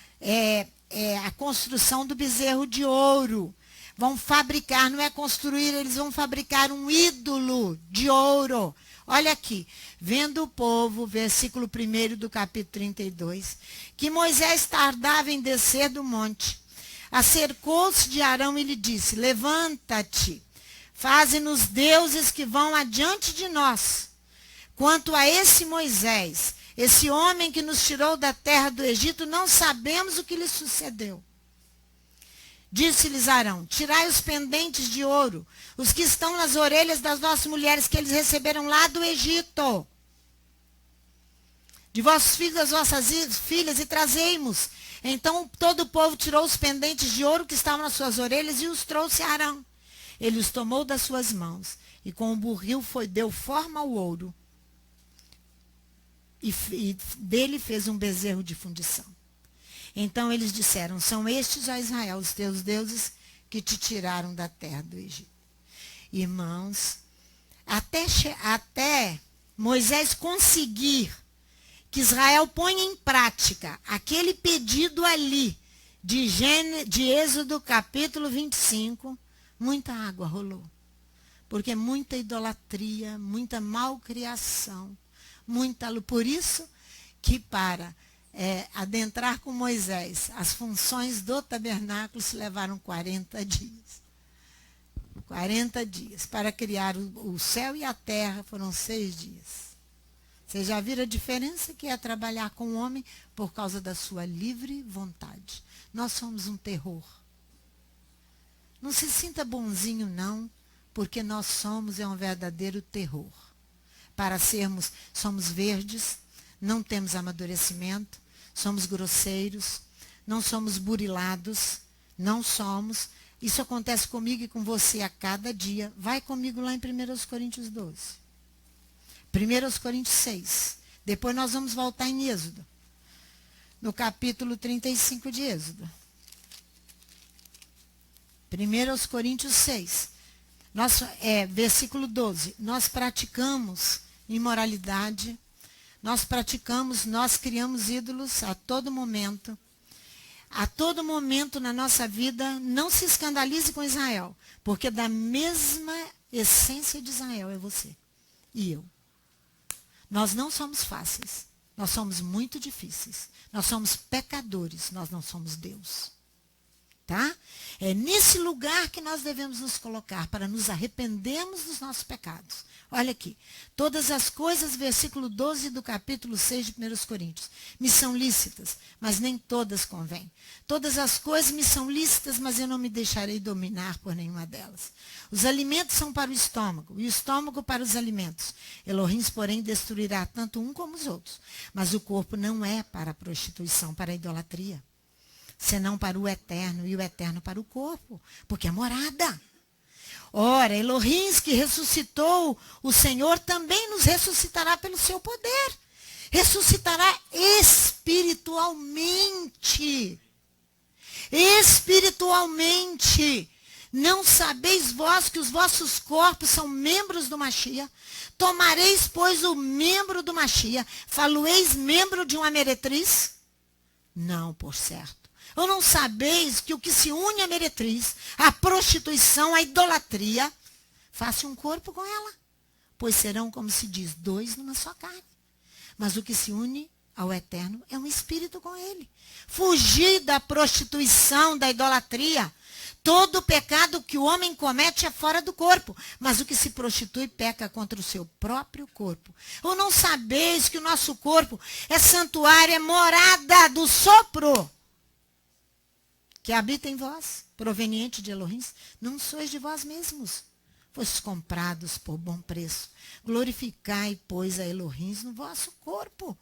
a construção do bezerro de ouro. Vão fabricar, não é construir, eles vão fabricar um ídolo de ouro. Olha aqui, vendo o povo, versículo 1 do capítulo 32, que Moisés tardava em descer do monte, acercou-se de Arão e lhe disse: levanta-te, faze-nos deuses que vão adiante de nós. Quanto a esse Moisés, esse homem que nos tirou da terra do Egito, não sabemos o que lhe sucedeu. Disse-lhes Arão: tirai os pendentes de ouro, os que estão nas orelhas das vossas mulheres, que eles receberam lá do Egito, de vossos filhos, das vossas filhas, e trazei-mos. Então todo o povo tirou os pendentes de ouro que estavam nas suas orelhas e os trouxe a Arão. Ele os tomou das suas mãos, e com o burril deu forma ao ouro, e dele fez um bezerro de fundição. Então eles disseram: são estes, ó Israel, os teus deuses que te tiraram da terra do Egito. Irmãos, até Moisés conseguir que Israel ponha em prática aquele pedido ali de Êxodo capítulo 25, muita água rolou. Porque muita idolatria, muita malcriação, por isso que para adentrar com Moisés as funções do tabernáculo se levaram 40 dias. 40 dias. Para criar o céu e a terra foram 6 dias. Vocês já viram a diferença que é trabalhar com o homem por causa da sua livre vontade. Nós somos um terror. Não se sinta bonzinho, não, porque nós somos um verdadeiro terror. Somos verdes, não temos amadurecimento, somos grosseiros, não somos burilados, não somos. Isso acontece comigo e com você a cada dia. Vai comigo lá em 1 Coríntios 12. 1 Coríntios 6. Depois nós vamos voltar em Êxodo. No capítulo 35 de Êxodo. 1 Coríntios 6. Versículo 12. Nós praticamos imoralidade. Nós criamos ídolos a todo momento. A todo momento na nossa vida, não se escandalize com Israel, porque da mesma essência de Israel é você e eu. Nós não somos fáceis, nós somos muito difíceis, nós somos pecadores, nós não somos Deus. Tá? É nesse lugar que nós devemos nos colocar para nos arrependermos dos nossos pecados. Olha aqui. Todas as coisas, versículo 12 do capítulo 6 de 1 Coríntios, me são lícitas, mas nem todas convêm. Todas as coisas me são lícitas, mas eu não me deixarei dominar por nenhuma delas. Os alimentos são para o estômago, e o estômago para os alimentos. Elohim, porém, destruirá tanto um como os outros. Mas o corpo não é para a prostituição, para a idolatria, senão para o eterno, e o eterno para o corpo, porque é morada. Ora, Elohim, que ressuscitou o Senhor, também nos ressuscitará pelo seu poder. Ressuscitará espiritualmente. Espiritualmente. Não sabeis vós que os vossos corpos são membros do Machia? Tomareis, pois, o membro do Machia, faloeis membro de uma meretriz? Não, por certo. Ou não sabeis que o que se une à meretriz, à prostituição, à idolatria, faça um corpo com ela? Pois serão, como se diz, dois numa só carne. Mas o que se une ao eterno é um espírito com ele. Fugir da prostituição, da idolatria. Todo pecado que o homem comete é fora do corpo, mas o que se prostitui peca contra o seu próprio corpo. Ou não sabeis que o nosso corpo é santuário, é morada do sopro que habita em vós, proveniente de Elohim? Não sois de vós mesmos, fostes comprados por bom preço. Glorificai, pois, a Elohim no vosso corpo.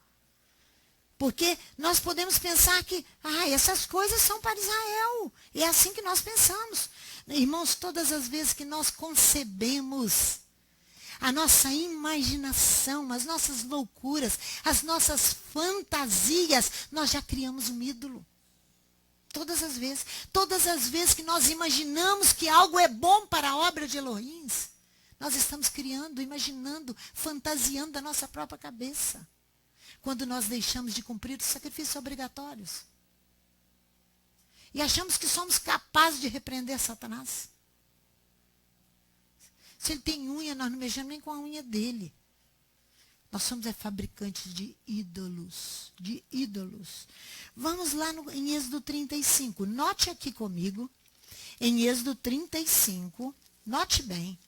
Porque nós podemos pensar que, essas coisas são para Israel. E é assim que nós pensamos. Irmãos, todas as vezes que nós concebemos a nossa imaginação, as nossas loucuras, as nossas fantasias, nós já criamos um ídolo. Todas as vezes. Todas as vezes que nós imaginamos que algo é bom para a obra de Elohim, nós estamos criando, imaginando, fantasiando da nossa própria cabeça. Quando nós deixamos de cumprir os sacrifícios obrigatórios. E achamos que somos capazes de repreender Satanás. Se ele tem unha, nós não mexemos nem com a unha dele. Nós somos fabricantes de ídolos. De ídolos. Vamos lá em Êxodo 35. Note aqui comigo, em Êxodo 35, note bem,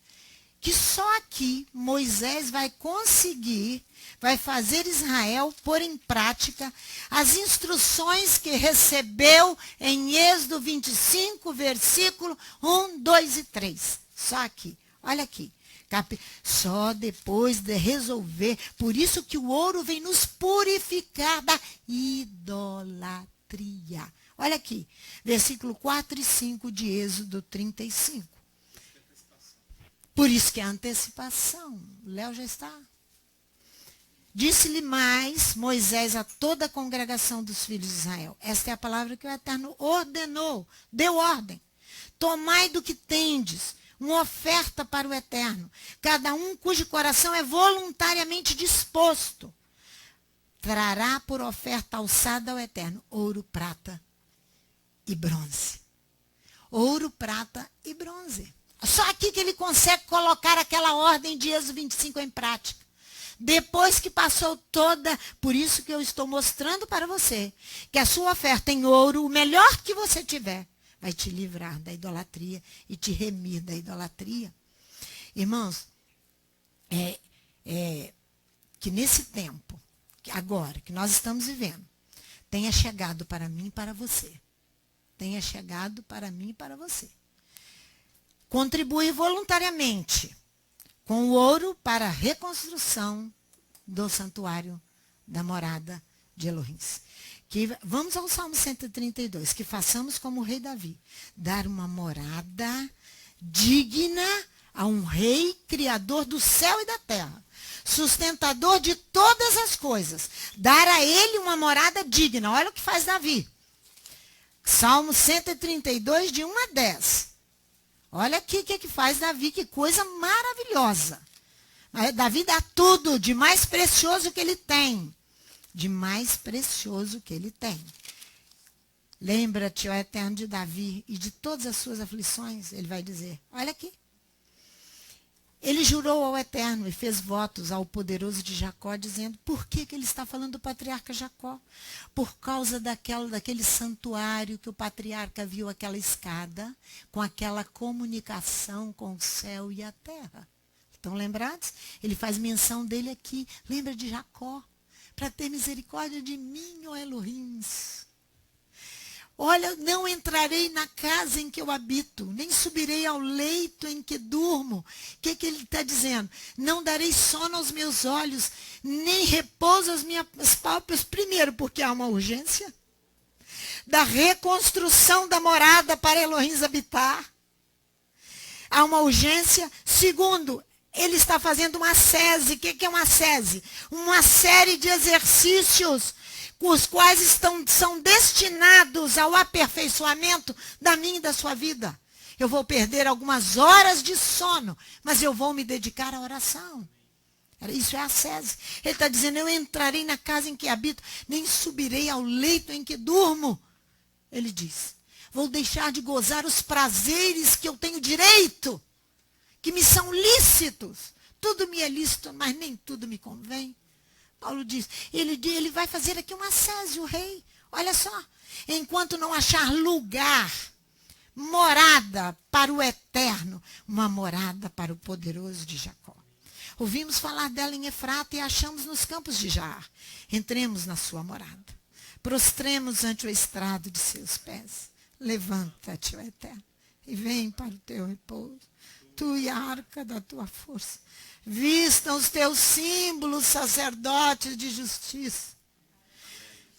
que só aqui Moisés vai fazer Israel pôr em prática as instruções que recebeu em Êxodo 25, versículo 1, 2 e 3. Só aqui, olha aqui. Só depois de resolver, por isso que o ouro vem nos purificar da idolatria. Olha aqui, versículo 4 e 5 de Êxodo 35. Por isso que é a antecipação. O Léo já está. Disse-lhe mais Moisés a toda a congregação dos filhos de Israel. Esta é a palavra que o Eterno ordenou, deu ordem. Tomai do que tendes, uma oferta para o Eterno, cada um cujo coração é voluntariamente disposto. Trará por oferta alçada ao Eterno ouro, prata e bronze. Ouro, prata e bronze. Só aqui que ele consegue colocar aquela ordem de Êxodo 25 em prática. Depois que passou toda, por isso que eu estou mostrando para você, que a sua oferta em ouro, o melhor que você tiver, vai te livrar da idolatria e te remir da idolatria. Irmãos, que nesse tempo, agora, que nós estamos vivendo, tenha chegado para mim e para você. Tenha chegado para mim e para você. Contribuir voluntariamente com o ouro para a reconstrução do santuário da morada de Elohim. Vamos ao Salmo 132, que façamos como o rei Davi, dar uma morada digna a um rei criador do céu e da terra, sustentador de todas as coisas, dar a ele uma morada digna. Olha o que faz Davi. Salmo 132, de 1 a 10. Olha aqui o que faz Davi, que coisa maravilhosa. Davi dá tudo de mais precioso que ele tem. De mais precioso que ele tem. Lembra-te, ó Eterno, de Davi e de todas as suas aflições, ele vai dizer. Olha aqui. Ele jurou ao Eterno e fez votos ao poderoso de Jacó, dizendo, por que ele está falando do patriarca Jacó? Por causa daquele santuário que o patriarca viu, aquela escada, com aquela comunicação com o céu e a terra. Estão lembrados? Ele faz menção dele aqui. Lembra de Jacó? Para ter misericórdia de mim, ó Elohim. Olha, não entrarei na casa em que eu habito, nem subirei ao leito em que durmo. O que ele está dizendo? Não darei sono aos meus olhos, nem repouso às minhas pálpebras. Primeiro, porque há uma urgência da reconstrução da morada para Elohim habitar. Há uma urgência. Segundo, ele está fazendo uma sese. O que é uma sese? Uma série de exercícios os quais são destinados ao aperfeiçoamento da minha e da sua vida. Eu vou perder algumas horas de sono, mas eu vou me dedicar à oração. Isso é a sese. Ele está dizendo, eu entrarei na casa em que habito, nem subirei ao leito em que durmo. Ele diz, vou deixar de gozar os prazeres que eu tenho direito, que me são lícitos. Tudo me é lícito, mas nem tudo me convém. Paulo diz, ele vai fazer aqui uma sese, o rei. Olha só, enquanto não achar lugar, morada para o Eterno, uma morada para o poderoso de Jacó. Ouvimos falar dela em Efrata e achamos nos campos de Jaar. Entremos na sua morada. Prostremos ante o estrado de seus pés. Levanta-te, ó Eterno, e vem para o teu repouso. constitui a arca da tua força. Vistam os teus símbolos, sacerdotes de justiça.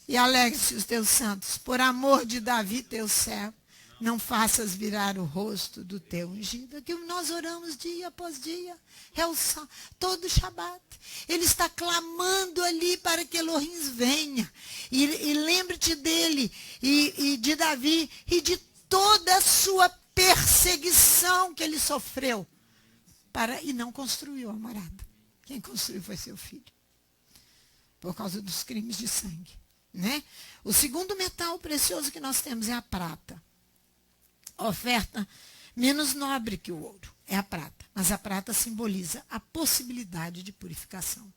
E alegre-se os teus santos, por amor de Davi, teu servo. Não faças virar o rosto do teu ungido. Aqui nós oramos dia após dia. Todo Shabat. Ele está clamando ali para que Elohim venha. E lembre-te dele e de Davi e de toda a sua perseguição que ele sofreu. E não construiu a morada. Quem construiu foi seu filho. Por causa dos crimes de sangue. Né? O segundo metal precioso que nós temos é a prata. A oferta menos nobre que o ouro é a prata. Mas a prata simboliza a possibilidade de purificação.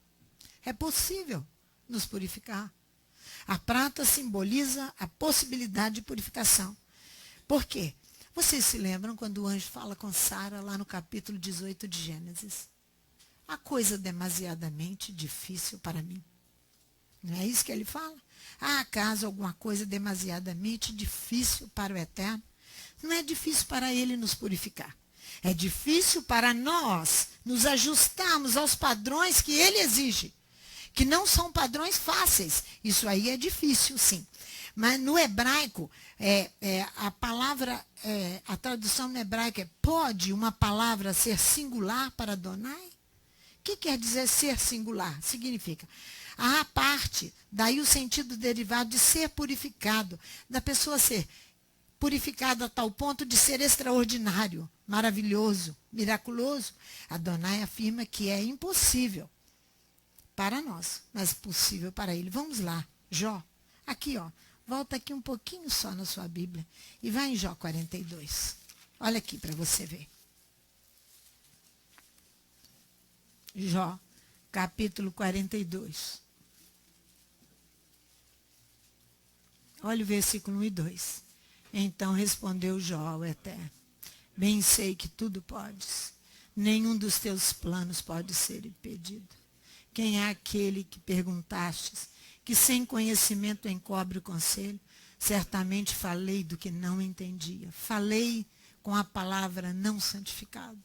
É possível nos purificar. A prata simboliza a possibilidade de purificação. Por quê? Vocês se lembram quando o anjo fala com Sara lá no capítulo 18 de Gênesis? Há coisa demasiadamente difícil para mim. Não é isso que ele fala? Há acaso alguma coisa demasiadamente difícil para o Eterno? Não é difícil para ele nos purificar. É difícil para nós nos ajustarmos aos padrões que ele exige. Que não são padrões fáceis. Isso aí é difícil, sim. Mas no hebraico, a palavra, a tradução no hebraico é: pode uma palavra ser singular para Adonai? O que quer dizer ser singular? Significa a parte, daí o sentido derivado de ser purificado, da pessoa ser purificada a tal ponto de ser extraordinário, maravilhoso, miraculoso. Adonai afirma que é impossível para nós, mas possível para ele. Vamos lá, Jó. Aqui, ó. Volta aqui um pouquinho só na sua Bíblia e vai em Jó 42. Olha aqui para você ver. Jó, capítulo 42. Olha o versículo 1 e 2. Então respondeu Jó ao Eterno: bem sei que tudo podes, nenhum dos teus planos pode ser impedido. Quem é aquele que perguntastes, que sem conhecimento encobre o conselho? Certamente falei do que não entendia. Falei com a palavra não santificada.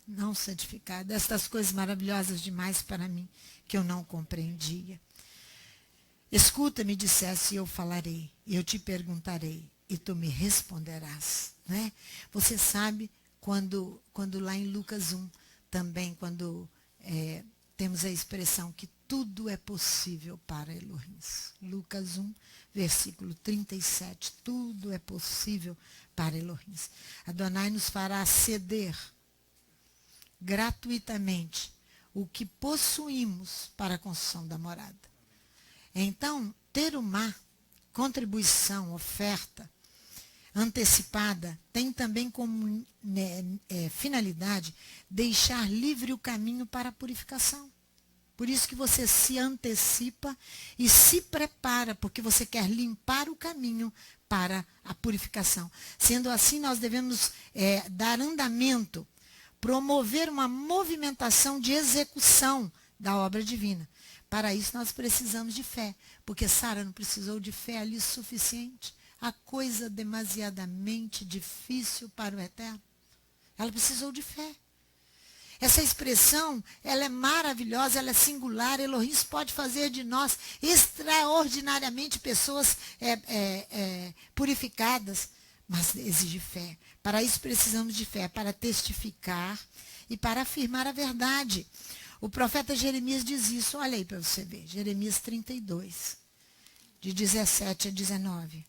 Não santificada. Estas coisas maravilhosas demais para mim, que eu não compreendia. Escuta-me, dissesse, e eu falarei. E eu te perguntarei, e tu me responderás. Né? Você sabe, quando lá em Lucas 1, também, quando temos a expressão que tudo é possível para Elohim. Lucas 1, versículo 37. Tudo é possível para Elohim. Adonai nos fará ceder gratuitamente o que possuímos para a construção da morada. Então, ter uma contribuição, oferta antecipada, tem também como finalidade deixar livre o caminho para a purificação. Por isso que você se antecipa e se prepara, porque você quer limpar o caminho para a purificação. Sendo assim, nós devemos dar andamento, promover uma movimentação de execução da obra divina. Para isso, nós precisamos de fé, porque Sara não precisou de fé ali suficiente. A coisa demasiadamente difícil para o Eterno. Ela precisou de fé. Essa expressão, ela é maravilhosa, ela é singular. Elohim pode fazer de nós extraordinariamente pessoas purificadas, mas exige fé. Para isso precisamos de fé, para testificar e para afirmar a verdade. O profeta Jeremias diz isso, olha aí para você ver, Jeremias 32, de 17 a 19.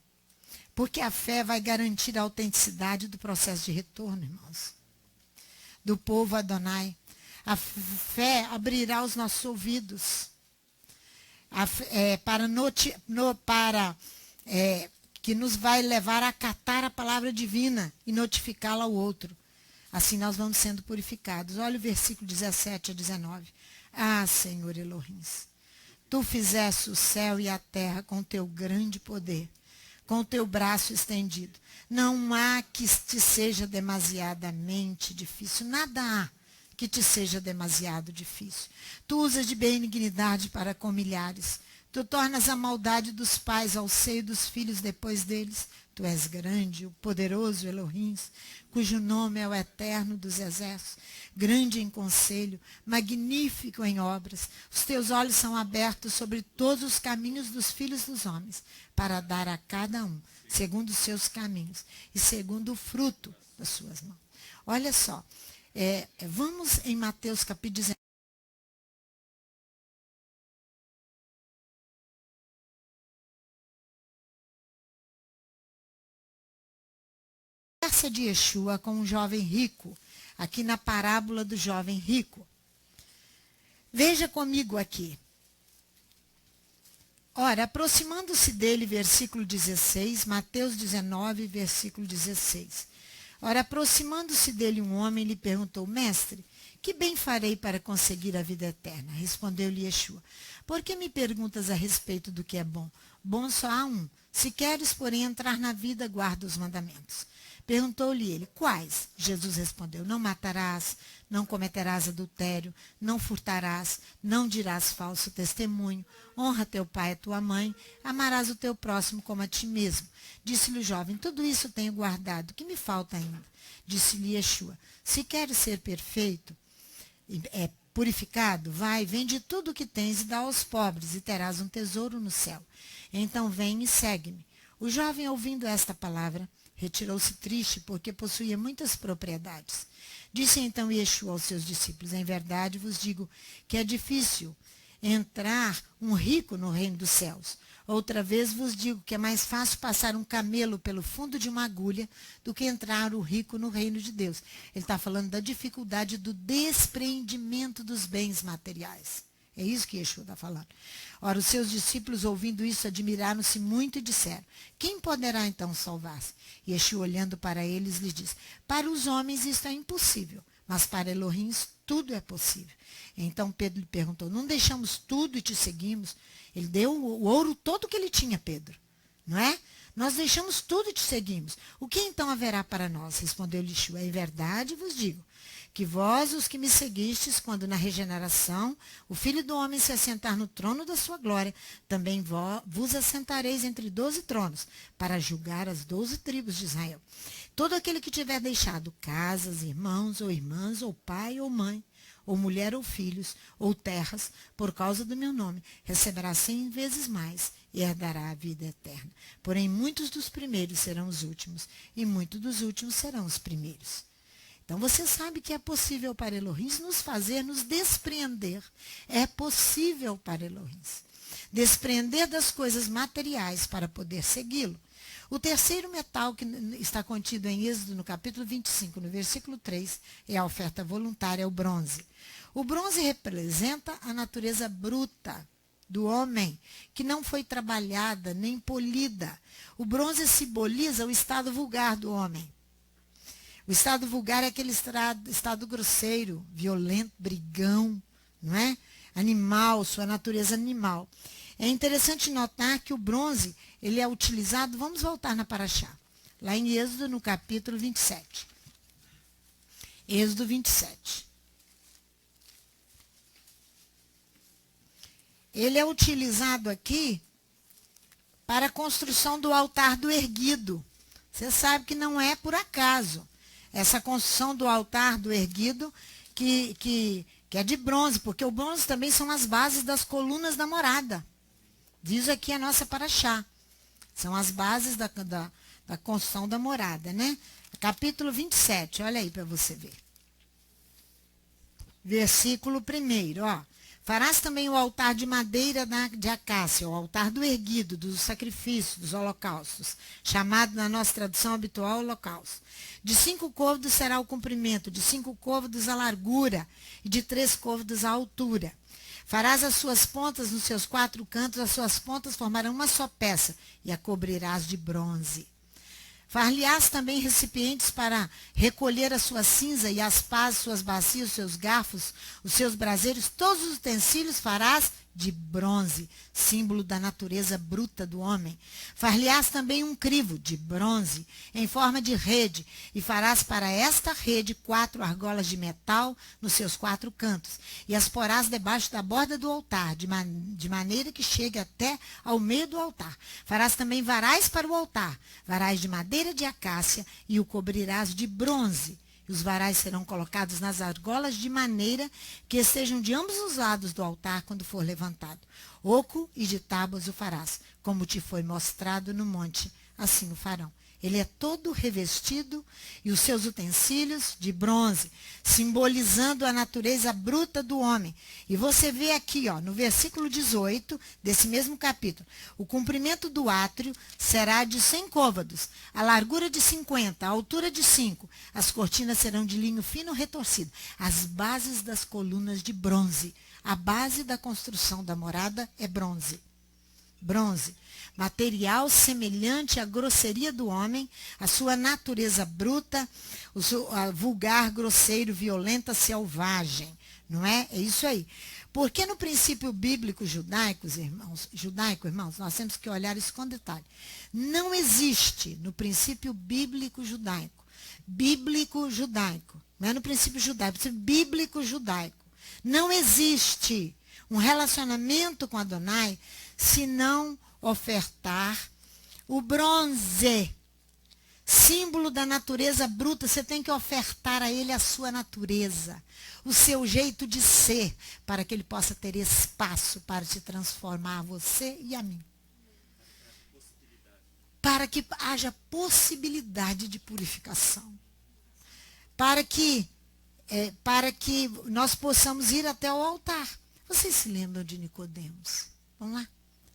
Porque a fé vai garantir a autenticidade do processo de retorno, irmãos, do povo Adonai. A fé abrirá os nossos ouvidos que nos vai levar a acatar a palavra divina e notificá-la ao outro. Assim nós vamos sendo purificados. Olha o versículo 17 a 19. Ah, Senhor Elohim, tu fizeste o céu e a terra com teu grande poder, com o teu braço estendido. Não há que te seja demasiadamente difícil. Nada há que te seja demasiado difícil. Tu usas de benignidade para com milhares. Tu tornas a maldade dos pais ao seio dos filhos depois deles. Tu és grande, o poderoso Elohim, cujo nome é o eterno dos exércitos, grande em conselho, magnífico em obras. Os teus olhos são abertos sobre todos os caminhos dos filhos dos homens, para dar a cada um, segundo os seus caminhos e segundo o fruto das suas mãos. Olha só, vamos em Mateus capítulo 19. Conversa de Yeshua com um jovem rico, aqui na parábola do jovem rico. Veja comigo aqui. Ora, aproximando-se dele, versículo 16, Mateus 19, versículo 16. Ora, aproximando-se dele um homem, lhe perguntou: Mestre, que bem farei para conseguir a vida eterna? Respondeu-lhe Yeshua: Por que me perguntas a respeito do que é bom? Bom só há um. Se queres, porém, entrar na vida, guarda os mandamentos. Perguntou-lhe ele: Quais? Jesus respondeu: Não matarás, não cometerás adultério, não furtarás, não dirás falso testemunho, honra teu pai e tua mãe, amarás o teu próximo como a ti mesmo. Disse-lhe o jovem: Tudo isso tenho guardado, o que me falta ainda? Disse-lhe Yeshua: Se queres ser perfeito, purificado, vai, vende tudo o que tens e dá aos pobres, e terás um tesouro no céu. Então vem e segue-me. O jovem, ouvindo esta palavra, retirou-se triste, porque possuía muitas propriedades. Disse então Yeshua aos seus discípulos: Em verdade vos digo que é difícil entrar um rico no reino dos céus. Outra vez vos digo que é mais fácil passar um camelo pelo fundo de uma agulha do que entrar o rico no reino de Deus. Ele está falando da dificuldade do despreendimento dos bens materiais. É isso que Yeshua está falando. Ora, os seus discípulos, ouvindo isso, admiraram-se muito e disseram: Quem poderá então salvar-se? Yeshua, olhando para eles, lhes disse: Para os homens isto é impossível, mas para Elohim tudo é possível. Então Pedro lhe perguntou: Não deixamos tudo e te seguimos? Ele deu o ouro todo que ele tinha, Pedro, não é? Nós deixamos tudo e te seguimos. O que então haverá para nós? Respondeu-lhe Yeshua: Em verdade vos digo que vós, os que me seguistes, quando na regeneração o Filho do Homem se assentar no trono da sua glória, também vos assentareis entre 12 tronos, para julgar as 12 tribos de Israel. Todo aquele que tiver deixado casas, irmãos ou irmãs, ou pai ou mãe, ou mulher ou filhos, ou terras, por causa do meu nome, receberá 100 vezes mais e herdará a vida eterna. Porém, muitos dos primeiros serão os últimos, e muitos dos últimos serão os primeiros. Então, você sabe que é possível para Elohim nos fazer nos despreender. É possível para Elohim despreender das coisas materiais para poder segui-lo. O terceiro metal que está contido em Êxodo, no capítulo 25, no versículo 3, é a oferta voluntária, é o bronze. O bronze representa a natureza bruta do homem, que não foi trabalhada nem polida. O bronze simboliza o estado vulgar do homem. O estado vulgar é aquele estado grosseiro, violento, brigão, não é? Animal, sua natureza animal. É interessante notar que o bronze, ele é utilizado, vamos voltar na Paraxá, lá em Êxodo, no capítulo 27. Êxodo 27. Ele é utilizado aqui para a construção do altar do erguido. Você sabe que não é por acaso. Essa construção do altar do erguido, que é de bronze, porque o bronze também são as bases das colunas da morada. Diz aqui a nossa Paraxá. São as bases da construção da morada, né? Capítulo 27, olha aí para você ver. Versículo 1, ó. Farás também o altar de madeira de acácia, o altar do erguido, dos sacrifícios, dos holocaustos, chamado na nossa tradução habitual holocausto. De 5 côvados será o comprimento, de 5 côvados a largura, e de 3 côvados a altura. Farás as suas pontas nos seus 4 cantos, as suas pontas formarão uma só peça, e a cobrirás de bronze. Far-lhe-ás também recipientes para recolher a sua cinza, e as pás, suas bacias, os seus garfos, os seus braseiros, todos os utensílios farás de bronze, símbolo da natureza bruta do homem. Far-lhe-ás também um crivo de bronze, em forma de rede, e farás para esta rede 4 argolas de metal nos seus 4 cantos, e as porás debaixo da borda do altar, de maneira que chegue até ao meio do altar. Farás também varais para o altar, varais de madeira de acácia, e o cobrirás de bronze. Os varais serão colocados nas argolas de maneira que estejam de ambos os lados do altar quando for levantado. Oco e de tábuas o farás, como te foi mostrado no monte, assim o farão. Ele é todo revestido e os seus utensílios de bronze, simbolizando a natureza bruta do homem. E você vê aqui, no versículo 18 desse mesmo capítulo, o comprimento do átrio será de 100 côvados, a largura de 50, a altura de 5. As cortinas serão de linho fino retorcido, as bases das colunas de bronze. A base da construção da morada é bronze. Bronze, material semelhante à grosseria do homem, a sua natureza bruta, o seu vulgar, grosseiro, violenta, selvagem. Não é? É isso aí. Porque no princípio bíblico judaico, irmãos, nós temos que olhar isso com detalhe. Não existe no princípio bíblico judaico, não é no princípio judaico, princípio bíblico judaico. Não existe um relacionamento com Adonai se não ofertar o bronze, símbolo da natureza bruta. Você tem que ofertar a ele a sua natureza, o seu jeito de ser, para que ele possa ter espaço para te transformar, a você e a mim. Para que haja possibilidade de purificação. Para que nós possamos ir até o altar. Vocês se lembram de Nicodemos? Vamos lá.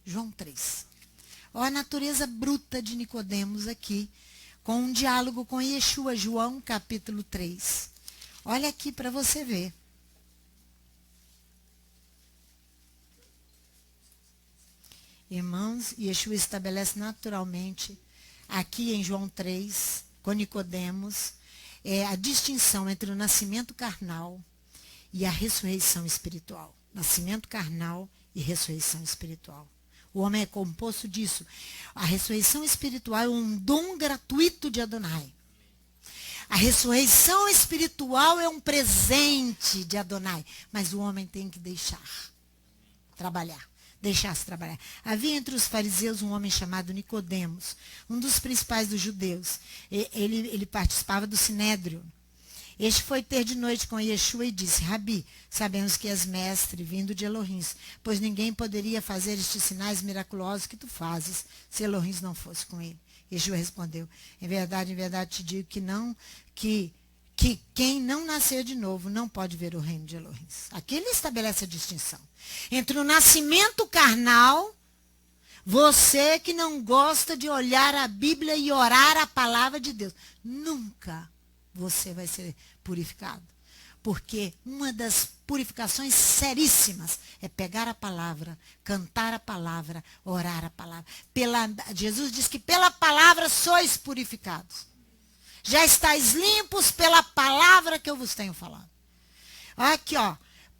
João 3. Olha a natureza bruta de Nicodemos aqui, com um diálogo com Yeshua, João capítulo 3. Olha aqui para você ver. Irmãos, Yeshua estabelece naturalmente, aqui em João 3, com Nicodemos, a distinção entre o nascimento carnal e a ressurreição espiritual. Nascimento carnal e ressurreição espiritual. O homem é composto disso. A ressurreição espiritual é um dom gratuito de Adonai. A ressurreição espiritual é um presente de Adonai. Mas o homem tem que deixar trabalhar. Deixar-se trabalhar. Havia entre os fariseus um homem chamado Nicodemos, um dos principais dos judeus. Ele participava do Sinédrio. Este foi ter de noite com Yeshua e disse: Rabi, sabemos que és mestre, vindo de Elohim, pois ninguém poderia fazer estes sinais miraculosos que tu fazes, se Elohim não fosse com ele. Yeshua respondeu: em verdade te digo que quem não nasceu de novo não pode ver o reino de Elohim. Aqui ele estabelece a distinção entre o nascimento carnal, você que não gosta de olhar a Bíblia e orar a palavra de Deus, nunca você vai ser purificado. Porque uma das purificações seríssimas é pegar a palavra, cantar a palavra, orar a palavra. Jesus diz que pela palavra sois purificados. Já estáis limpos pela palavra que eu vos tenho falado. Aqui,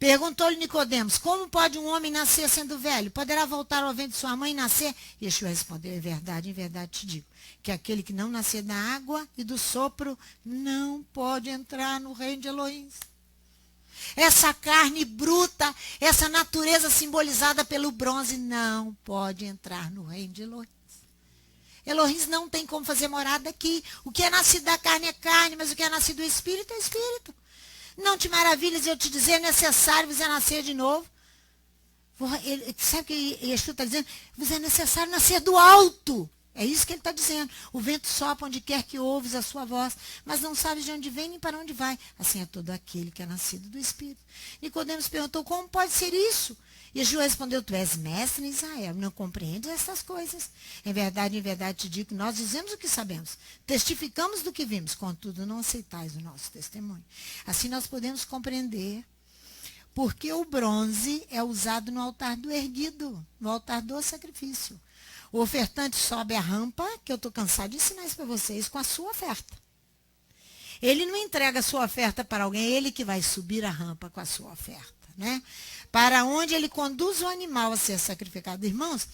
perguntou-lhe Nicodemos: como pode um homem nascer sendo velho? Poderá voltar ao ventre de sua mãe e nascer? Yeshua respondeu: em verdade te digo, que aquele que não nascer da água e do sopro não pode entrar no reino de Elohim. Essa carne bruta, essa natureza simbolizada pelo bronze, não pode entrar no reino de Elohim. Elohim não tem como fazer morada aqui. O que é nascido da carne é carne, mas o que é nascido do Espírito é Espírito. Não te maravilhes eu te dizer, é necessário você nascer de novo. Sabe o que Yeshua está dizendo? Você é necessário nascer do alto. É isso que ele está dizendo. O vento sopra onde quer que ouves a sua voz, mas não sabes de onde vem nem para onde vai. Assim é todo aquele que é nascido do Espírito. Nicodemos perguntou: como pode ser isso? Yeshua respondeu: tu és mestre em Israel, não compreendes essas coisas. Em verdade te digo que nós dizemos o que sabemos, testificamos do que vimos, contudo não aceitais o nosso testemunho. Assim nós podemos compreender porque o bronze é usado no altar do erguido, no altar do sacrifício. O ofertante sobe a rampa, que eu estou cansado de ensinar isso para vocês, com a sua oferta. Ele não entrega a sua oferta para alguém, é ele que vai subir a rampa com a sua oferta. né? Para onde ele conduz o animal a ser sacrificado. Irmãos,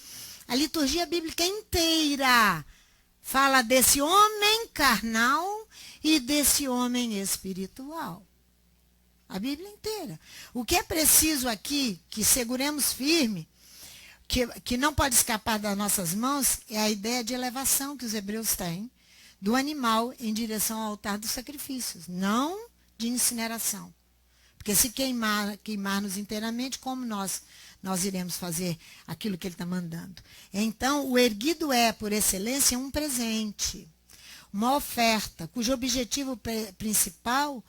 a liturgia bíblica inteira fala desse homem carnal e desse homem espiritual. A Bíblia inteira. O que é preciso aqui, que seguremos firme, que não pode escapar das nossas mãos, é a ideia de elevação que os hebreus têm do animal em direção ao altar dos sacrifícios, não de incineração. Porque se queimar-nos inteiramente, como nós iremos fazer aquilo que ele está mandando? Então, o erguido é, por excelência, um presente, uma oferta, cujo objetivo principal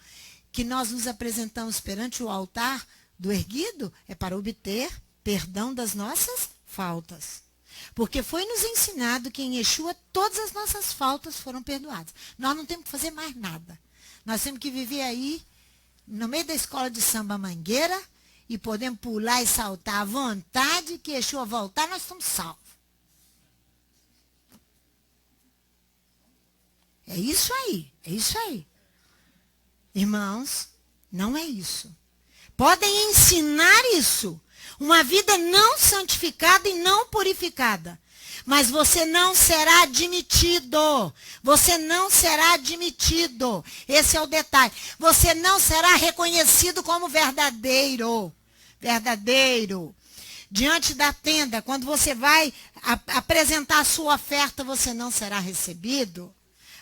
que nós nos apresentamos perante o altar do erguido é para obter perdão das nossas faltas. Porque foi nos ensinado que em Yeshua todas as nossas faltas foram perdoadas. Nós não temos que fazer mais nada. Nós temos que viver aí no meio da escola de samba Mangueira e podemos pular e saltar à vontade, que Yeshua voltar, nós estamos salvos. É isso aí, é isso aí. Irmãos, não é isso. Podem ensinar isso. Uma vida não santificada e não purificada. Mas você não será admitido. Você não será admitido. Esse é o detalhe. Você não será reconhecido como verdadeiro. Verdadeiro. Diante da tenda, quando você vai apresentar a sua oferta, você não será recebido.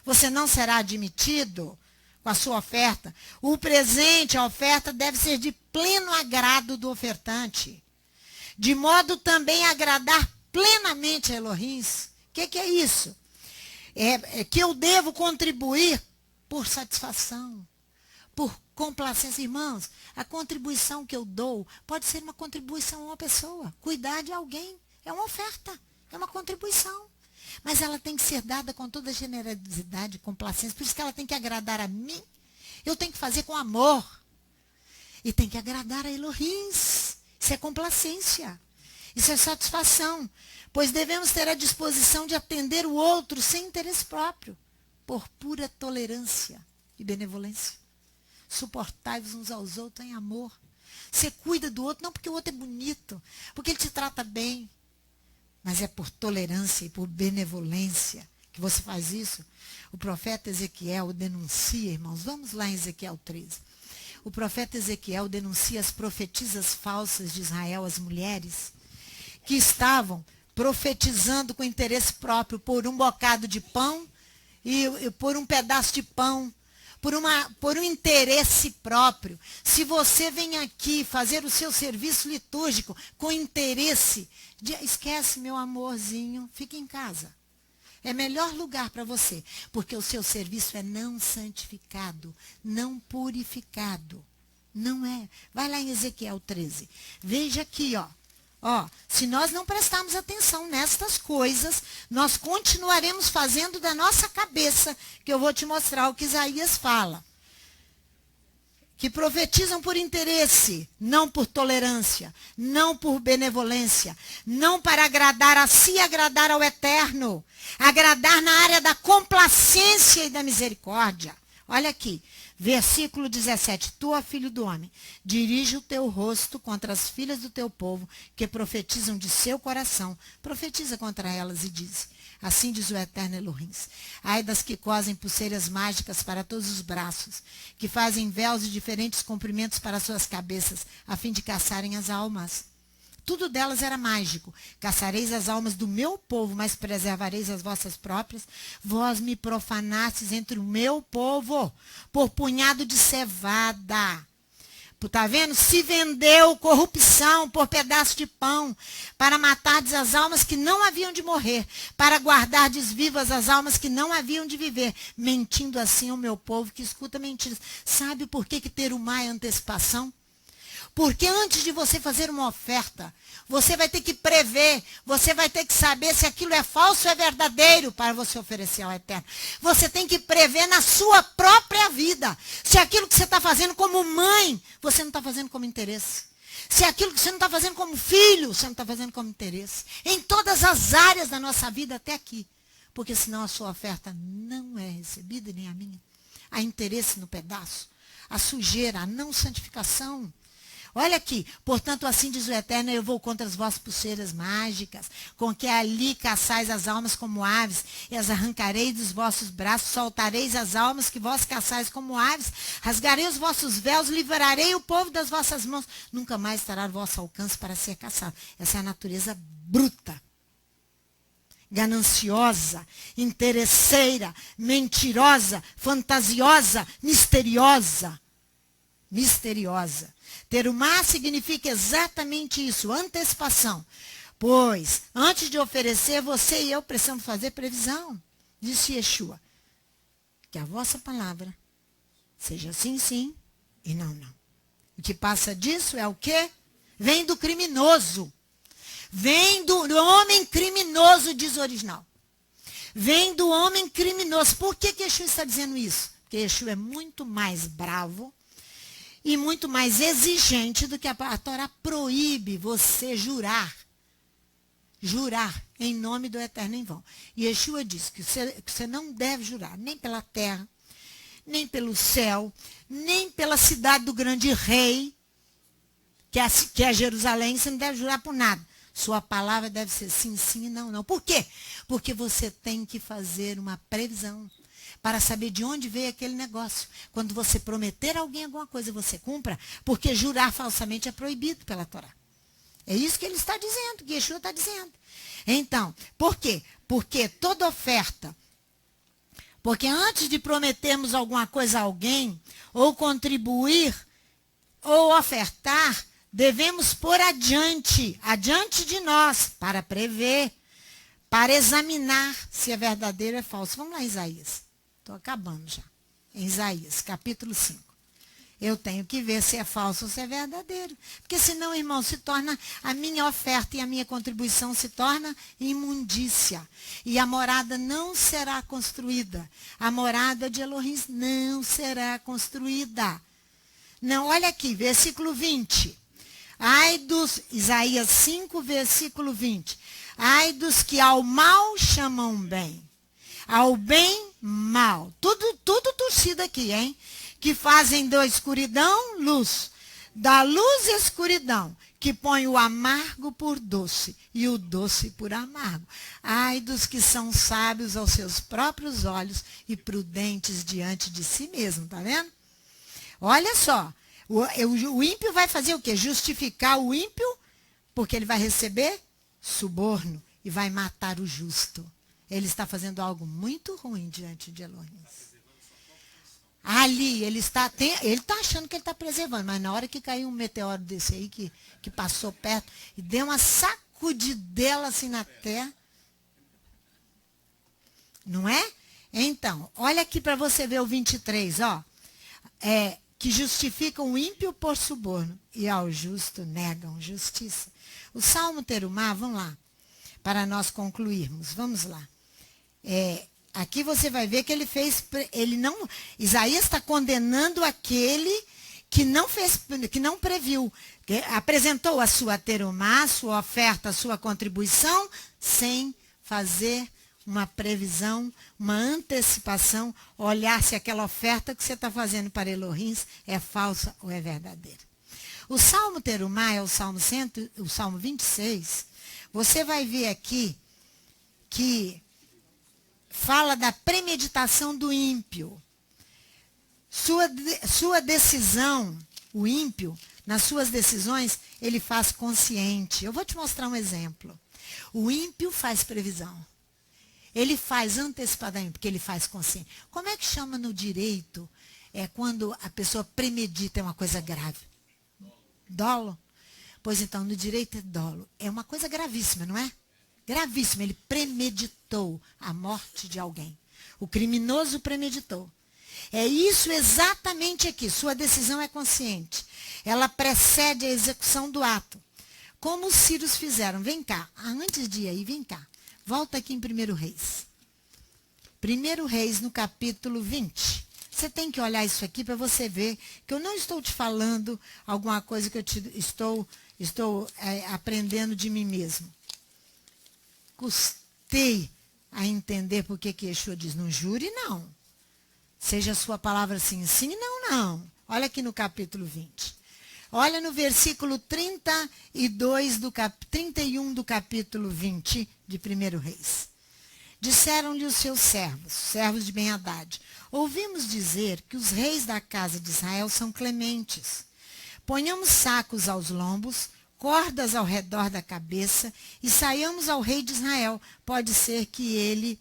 Você não será admitido com a sua oferta. O presente, a oferta, deve ser de pleno agrado do ofertante. De modo também a agradar plenamente a Elohim. O que é isso? É que eu devo contribuir por satisfação, por complacência. Irmãos, a contribuição que eu dou pode ser uma contribuição a uma pessoa. Cuidar de alguém é uma oferta, é uma contribuição. Mas ela tem que ser dada com toda generosidade, complacência. Por isso que ela tem que agradar a mim. Eu tenho que fazer com amor. E tem que agradar a Elohim. Isso é complacência. Isso é satisfação. Pois devemos ter a disposição de atender o outro sem interesse próprio, por pura tolerância e benevolência. Suportai-vos uns aos outros em amor. Você cuida do outro, não porque o outro é bonito, porque ele te trata bem, mas é por tolerância e por benevolência que você faz isso. O profeta Ezequiel denuncia, irmãos. Vamos lá em Ezequiel 13. O profeta Ezequiel denuncia as profetisas falsas de Israel, as mulheres, que estavam profetizando com interesse próprio por um bocado de pão e por um pedaço de pão, por um interesse próprio. Se você vem aqui fazer o seu serviço litúrgico com interesse, esquece, meu amorzinho, fica em casa. É melhor lugar para você, porque o seu serviço é não santificado, não purificado. Não é. Vai lá em Ezequiel 13. Veja aqui, ó. Se nós não prestarmos atenção nestas coisas, nós continuaremos fazendo da nossa cabeça, que eu vou te mostrar o que Isaías fala. Que profetizam por interesse, não por tolerância, não por benevolência, não para agradar a si, agradar ao Eterno, agradar na área da complacência e da misericórdia. Olha aqui, versículo 17. Tu, ó filho do homem, dirige o teu rosto contra as filhas do teu povo, que profetizam de seu coração. Profetiza contra elas e diz: assim diz o Eterno Elohim: ai das que cosem pulseiras mágicas para todos os braços, que fazem véus de diferentes comprimentos para suas cabeças, a fim de caçarem as almas. Tudo delas era mágico. Caçareis as almas do meu povo, mas preservareis as vossas próprias. Vós me profanastes entre o meu povo, por punhado de cevada. Está vendo? Se vendeu corrupção por pedaço de pão, para matardes as almas que não haviam de morrer, para guardardes vivas as almas que não haviam de viver, mentindo assim ao meu povo que escuta mentiras. Sabe por que terumá é antecipação? Porque antes de você fazer uma oferta, você vai ter que prever, você vai ter que saber se aquilo é falso ou é verdadeiro para você oferecer ao Eterno. Você tem que prever na sua própria vida se aquilo que você está fazendo como mãe, você não está fazendo como interesse. Se aquilo que você não está fazendo como filho, você não está fazendo como interesse. Em todas as áreas da nossa vida até aqui. Porque senão a sua oferta não é recebida, nem a minha. Há interesse no pedaço, a sujeira, a não santificação. Olha aqui, portanto, assim diz o Eterno, eu vou contra as vossas pulseiras mágicas, com que ali caçais as almas como aves, e as arrancarei dos vossos braços, soltareis as almas que vós caçais como aves, rasgarei os vossos véus, livrarei o povo das vossas mãos, nunca mais estará ao vosso alcance para ser caçado. Essa é a natureza bruta, gananciosa, interesseira, mentirosa, fantasiosa, misteriosa. Misteriosa. Terumá significa exatamente isso, antecipação. Pois, antes de oferecer, você e eu precisamos fazer previsão, disse Yeshua. Que a vossa palavra seja sim, sim e não, não. O que passa disso é o quê? Vem do criminoso. Vem do homem criminoso, diz o original. Vem do homem criminoso. Por que Yeshua está dizendo isso? Porque Yeshua é muito mais bravo e muito mais exigente do que a Torá proíbe você jurar. Jurar em nome do Eterno em vão. E Yeshua diz que você não deve jurar nem pela terra, nem pelo céu, nem pela cidade do grande rei, que é Jerusalém. Você não deve jurar por nada. Sua palavra deve ser sim, sim e não, não. Por quê? Porque você tem que fazer uma previsão para saber de onde veio aquele negócio. Quando você prometer a alguém alguma coisa, você cumpra, porque jurar falsamente é proibido pela Torá. É isso que ele está dizendo, que Yeshua está dizendo. Então, por quê? Porque toda oferta, porque antes de prometermos alguma coisa a alguém, ou contribuir, ou ofertar, devemos pôr adiante de nós, para prever, para examinar se é verdadeiro ou é falso. Vamos lá, Isaías. Estou acabando já. Em Isaías, capítulo 5. Eu tenho que ver se é falso ou se é verdadeiro. Porque senão, irmão, se torna, a minha oferta e a minha contribuição se torna imundícia. E a morada não será construída. A morada de Elohim não será construída. Não, olha aqui, versículo 20. Ai dos, Isaías 5, versículo 20. Ai dos que ao mal chamam bem. Ao bem, mal. Tudo torcido aqui, hein? Que fazem da escuridão, luz. Da luz, escuridão. Que põe o amargo por doce e o doce por amargo. Ai dos que são sábios aos seus próprios olhos e prudentes diante de si mesmo, tá vendo? Olha só. O ímpio vai fazer o quê? Justificar o ímpio, porque ele vai receber suborno e vai matar o justo. Ele está fazendo algo muito ruim diante de Elohim. Ali, ele está achando que ele está preservando, mas na hora que caiu um meteoro desse aí, que passou perto, e deu uma sacudidela assim na terra, não é? Então, olha aqui para você ver o 23, ó. Que justificam o ímpio por suborno e ao justo negam justiça. O Salmo Terumá, vamos lá, para nós concluirmos, vamos lá. Aqui você vai ver que Isaías está condenando aquele que não previu, que apresentou a sua terumá, a sua oferta, a sua contribuição, sem fazer uma previsão, uma antecipação, olhar se aquela oferta que você está fazendo para Elohim é falsa ou é verdadeira. O Salmo Terumá é o Salmo 26. Você vai ver aqui que fala da premeditação do ímpio. Sua decisão, o ímpio, nas suas decisões, ele faz consciente. Eu vou te mostrar um exemplo. O ímpio faz previsão. Ele faz antecipadamente, porque ele faz consciente. Como é que chama no direito? É quando a pessoa premedita, é uma coisa grave. Dolo? Pois então, no direito é dolo. É uma coisa gravíssima, não é? Gravíssima. Ele premeditou a morte de alguém. O criminoso premeditou. É isso exatamente aqui. Sua decisão é consciente. Ela precede a execução do ato. Como os sírios fizeram. Vem cá. Antes de ir aí, vem cá. Volta aqui em 1 Reis. 1 Reis, no capítulo 20. Você tem que olhar isso aqui para você ver que eu não estou te falando alguma coisa que eu estou aprendendo de mim mesmo. Custei a entender por que Yeshua diz, não jure, não. Seja a sua palavra sim, sim, não, não. Olha aqui no capítulo 20. Olha no versículo 31 do capítulo 20 de 1 Reis. Disseram-lhe os seus servos de Ben-Hadad: ouvimos dizer que os reis da casa de Israel são clementes. Ponhamos sacos aos lombos, cordas ao redor da cabeça e saiamos ao rei de Israel. Pode ser que ele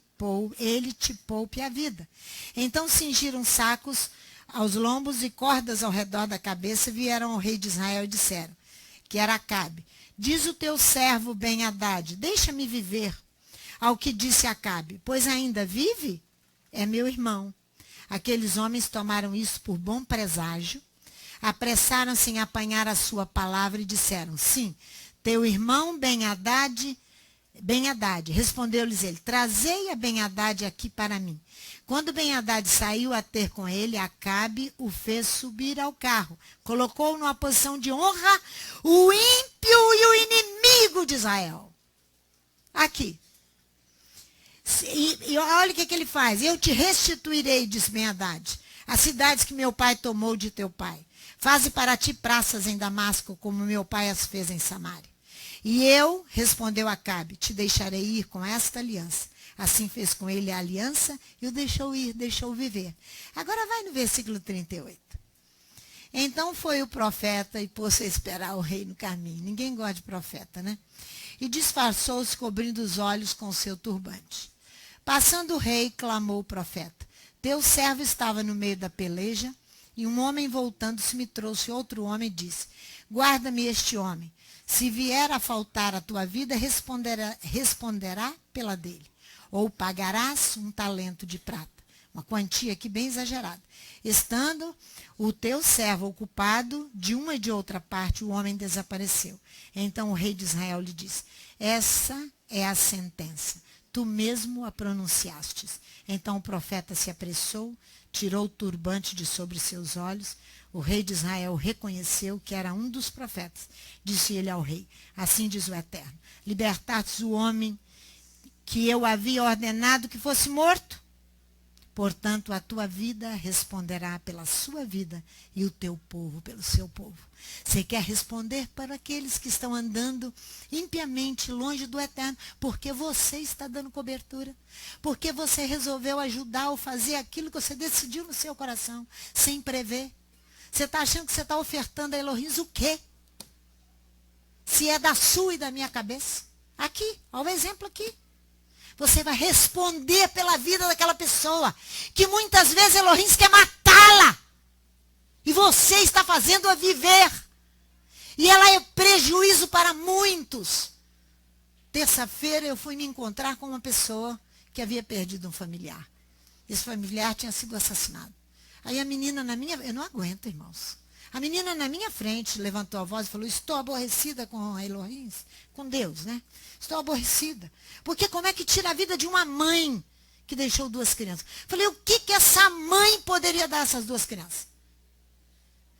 te poupe a vida. Então cingiram sacos aos lombos e cordas ao redor da cabeça, vieram ao rei de Israel e disseram, que era Acabe: diz o teu servo Ben-Hadad, deixa-me viver. Ao que disse Acabe: pois ainda vive? É meu irmão. Aqueles homens tomaram isso por bom presságio, apressaram-se em apanhar a sua palavra e disseram: sim, teu irmão Ben-Hadad. Respondeu-lhes ele: trazei a Ben-Hadad aqui para mim. Quando Ben-Hadad saiu a ter com ele, Acabe o fez subir ao carro, colocou-o numa posição de honra, o ímpio e o inimigo de Israel. Aqui. E olha o que ele faz. Eu te restituirei, disse Ben-Hadad, as cidades que meu pai tomou de teu pai. Faze para ti praças em Damasco, como meu pai as fez em Samaria. E eu, respondeu Acabe, te deixarei ir com esta aliança. Assim fez com ele a aliança e o deixou ir, deixou viver. Agora vai no versículo 38. Então foi o profeta e pôs-se a esperar o rei no caminho. Ninguém gosta de profeta, né? E disfarçou-se, cobrindo os olhos com o seu turbante. Passando o rei, clamou o profeta: teu servo estava no meio da peleja, e um homem voltando-se me trouxe outro homem e disse: guarda-me este homem. Se vier a faltar a tua vida, responderá pela dele. Ou pagarás um talento de prata. Uma quantia aqui bem exagerada. Estando o teu servo ocupado, de uma e de outra parte, o homem desapareceu. Então o rei de Israel lhe disse: essa é a sentença. Tu mesmo a pronunciastes. Então o profeta se apressou, tirou o turbante de sobre seus olhos. O rei de Israel reconheceu que era um dos profetas. Disse ele ao rei: assim diz o Eterno: libertastes o homem que eu havia ordenado que fosse morto. Portanto, a tua vida responderá pela sua vida e o teu povo pelo seu povo. Você quer responder para aqueles que estão andando impiamente longe do Eterno, porque você está dando cobertura, porque você resolveu ajudar ou fazer aquilo que você decidiu no seu coração, sem prever. Você está achando que você está ofertando a Elohim o quê? Se é da sua e da minha cabeça. Aqui, olha o exemplo aqui. Você vai responder pela vida daquela pessoa, que muitas vezes Elohim quer matá-la. E você está fazendo-a viver. E ela é prejuízo para muitos. Terça-feira eu fui me encontrar com uma pessoa que havia perdido um familiar. Esse familiar tinha sido assassinado. Aí a menina na minha... Eu não aguento, irmãos. A menina na minha frente levantou a voz e falou: estou aborrecida com Elohim, com Deus, né? Estou aborrecida. Porque como é que tira a vida de uma mãe que deixou duas crianças? Falei: o que essa mãe poderia dar a essas duas crianças?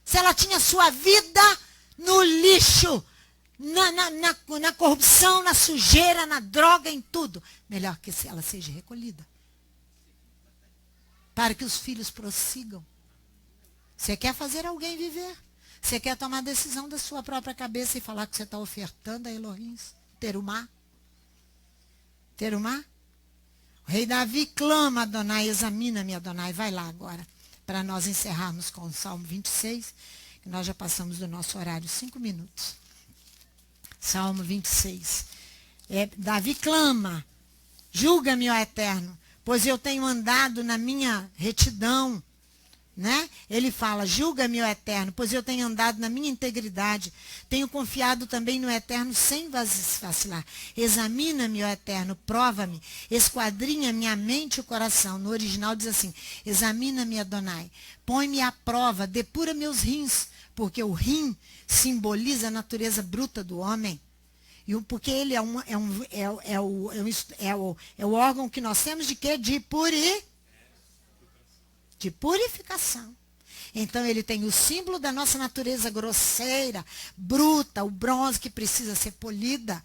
Se ela tinha sua vida no lixo, na corrupção, na sujeira, na droga, em tudo. Melhor que ela seja recolhida. Para que os filhos prossigam. Você quer fazer alguém viver? Você quer tomar a decisão da sua própria cabeça e falar que você está ofertando a Elohim? Terumá? Terumá? O rei Davi clama: Adonai, examina-me, Adonai. Vai lá agora, para nós encerrarmos com o Salmo 26, que nós já passamos do nosso horário 5 minutos. Salmo 26. Davi clama: julga-me, ó Eterno, pois eu tenho andado na minha retidão. Né? Ele fala: julga-me, ó Eterno, pois eu tenho andado na minha integridade, tenho confiado também no Eterno sem vacilar. Examina-me, ó Eterno, prova-me, esquadrinha minha mente e o coração. No original diz assim: examina-me, Adonai, põe-me à prova, depura meus rins, porque o rim simboliza a natureza bruta do homem. Porque ele é o órgão que nós temos de quê? De purificação. Então ele tem o símbolo da nossa natureza grosseira, bruta, o bronze que precisa ser polida.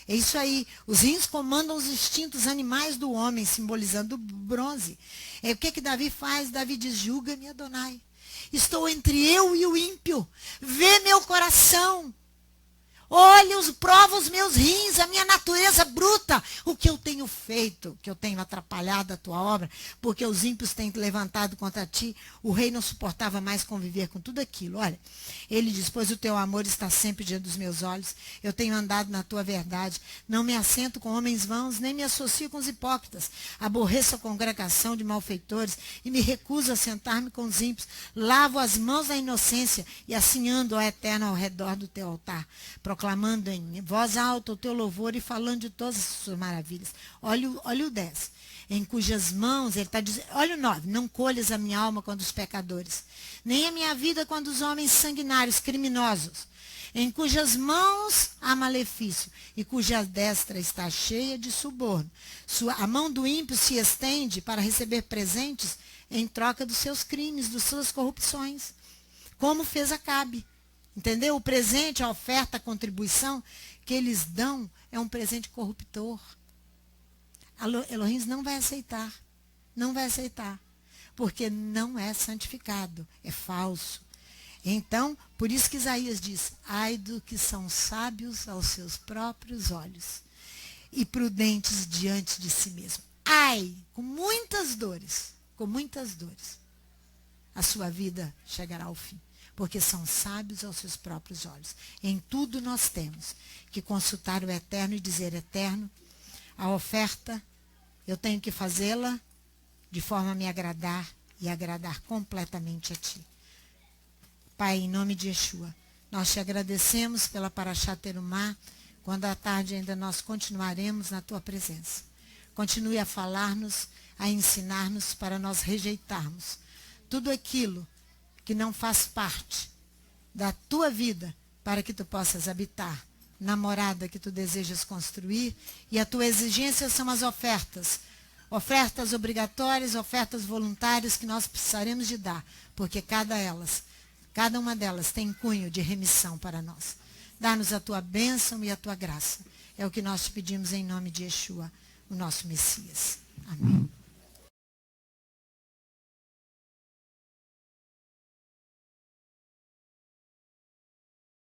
É isso aí. Os rins comandam os instintos animais do homem, simbolizando o bronze. O que Davi faz? Davi diz: julga-me, Adonai. Estou entre eu e o ímpio. Vê meu coração. Olha, prova os meus rins, a minha natureza bruta, o que eu tenho feito, que eu tenho atrapalhado a tua obra, porque os ímpios têm levantado contra ti. O rei não suportava mais conviver com tudo aquilo. Olha, ele diz, pois o teu amor está sempre diante dos meus olhos, eu tenho andado na tua verdade, não me assento com homens vãos, nem me associo com os hipócritas, aborreço a congregação de malfeitores e me recuso a sentar-me com os ímpios, lavo as mãos na inocência e assim ando, ó Eterno, ao redor do teu altar, proclamando em voz alta o teu louvor e falando de todas as suas maravilhas. Olha o 10. Em cujas mãos, ele está dizendo, olha o 9, não colhas a minha alma quando os pecadores, nem a minha vida quando os homens sanguinários, criminosos, em cujas mãos há malefício e cuja destra está cheia de suborno. A mão do ímpio se estende para receber presentes em troca dos seus crimes, das suas corrupções, como fez Acabe. Entendeu? O presente, a oferta, a contribuição que eles dão é um presente corruptor. Elohim não vai aceitar. Não vai aceitar. Porque não é santificado. É falso. Então, por isso que Isaías diz, ai do que são sábios aos seus próprios olhos e prudentes diante de si mesmo. Ai, com muitas dores, a sua vida chegará ao fim. Porque são sábios aos seus próprios olhos. Em tudo nós temos que consultar o Eterno e dizer, Eterno, a oferta, eu tenho que fazê-la de forma a me agradar e agradar completamente a Ti. Pai, em nome de Yeshua, nós te agradecemos pela Parashá Terumá, quando à tarde ainda nós continuaremos na Tua presença. Continue a falar-nos, a ensinar-nos para nós rejeitarmos tudo aquilo que não faz parte da tua vida, para que tu possas habitar na morada que tu desejas construir, e a tua exigência são as ofertas obrigatórias, ofertas voluntárias que nós precisaremos de dar, porque cada uma delas tem cunho de remissão para nós. Dá-nos a tua bênção e a tua graça. É o que nós te pedimos em nome de Yeshua, o nosso Messias. Amém.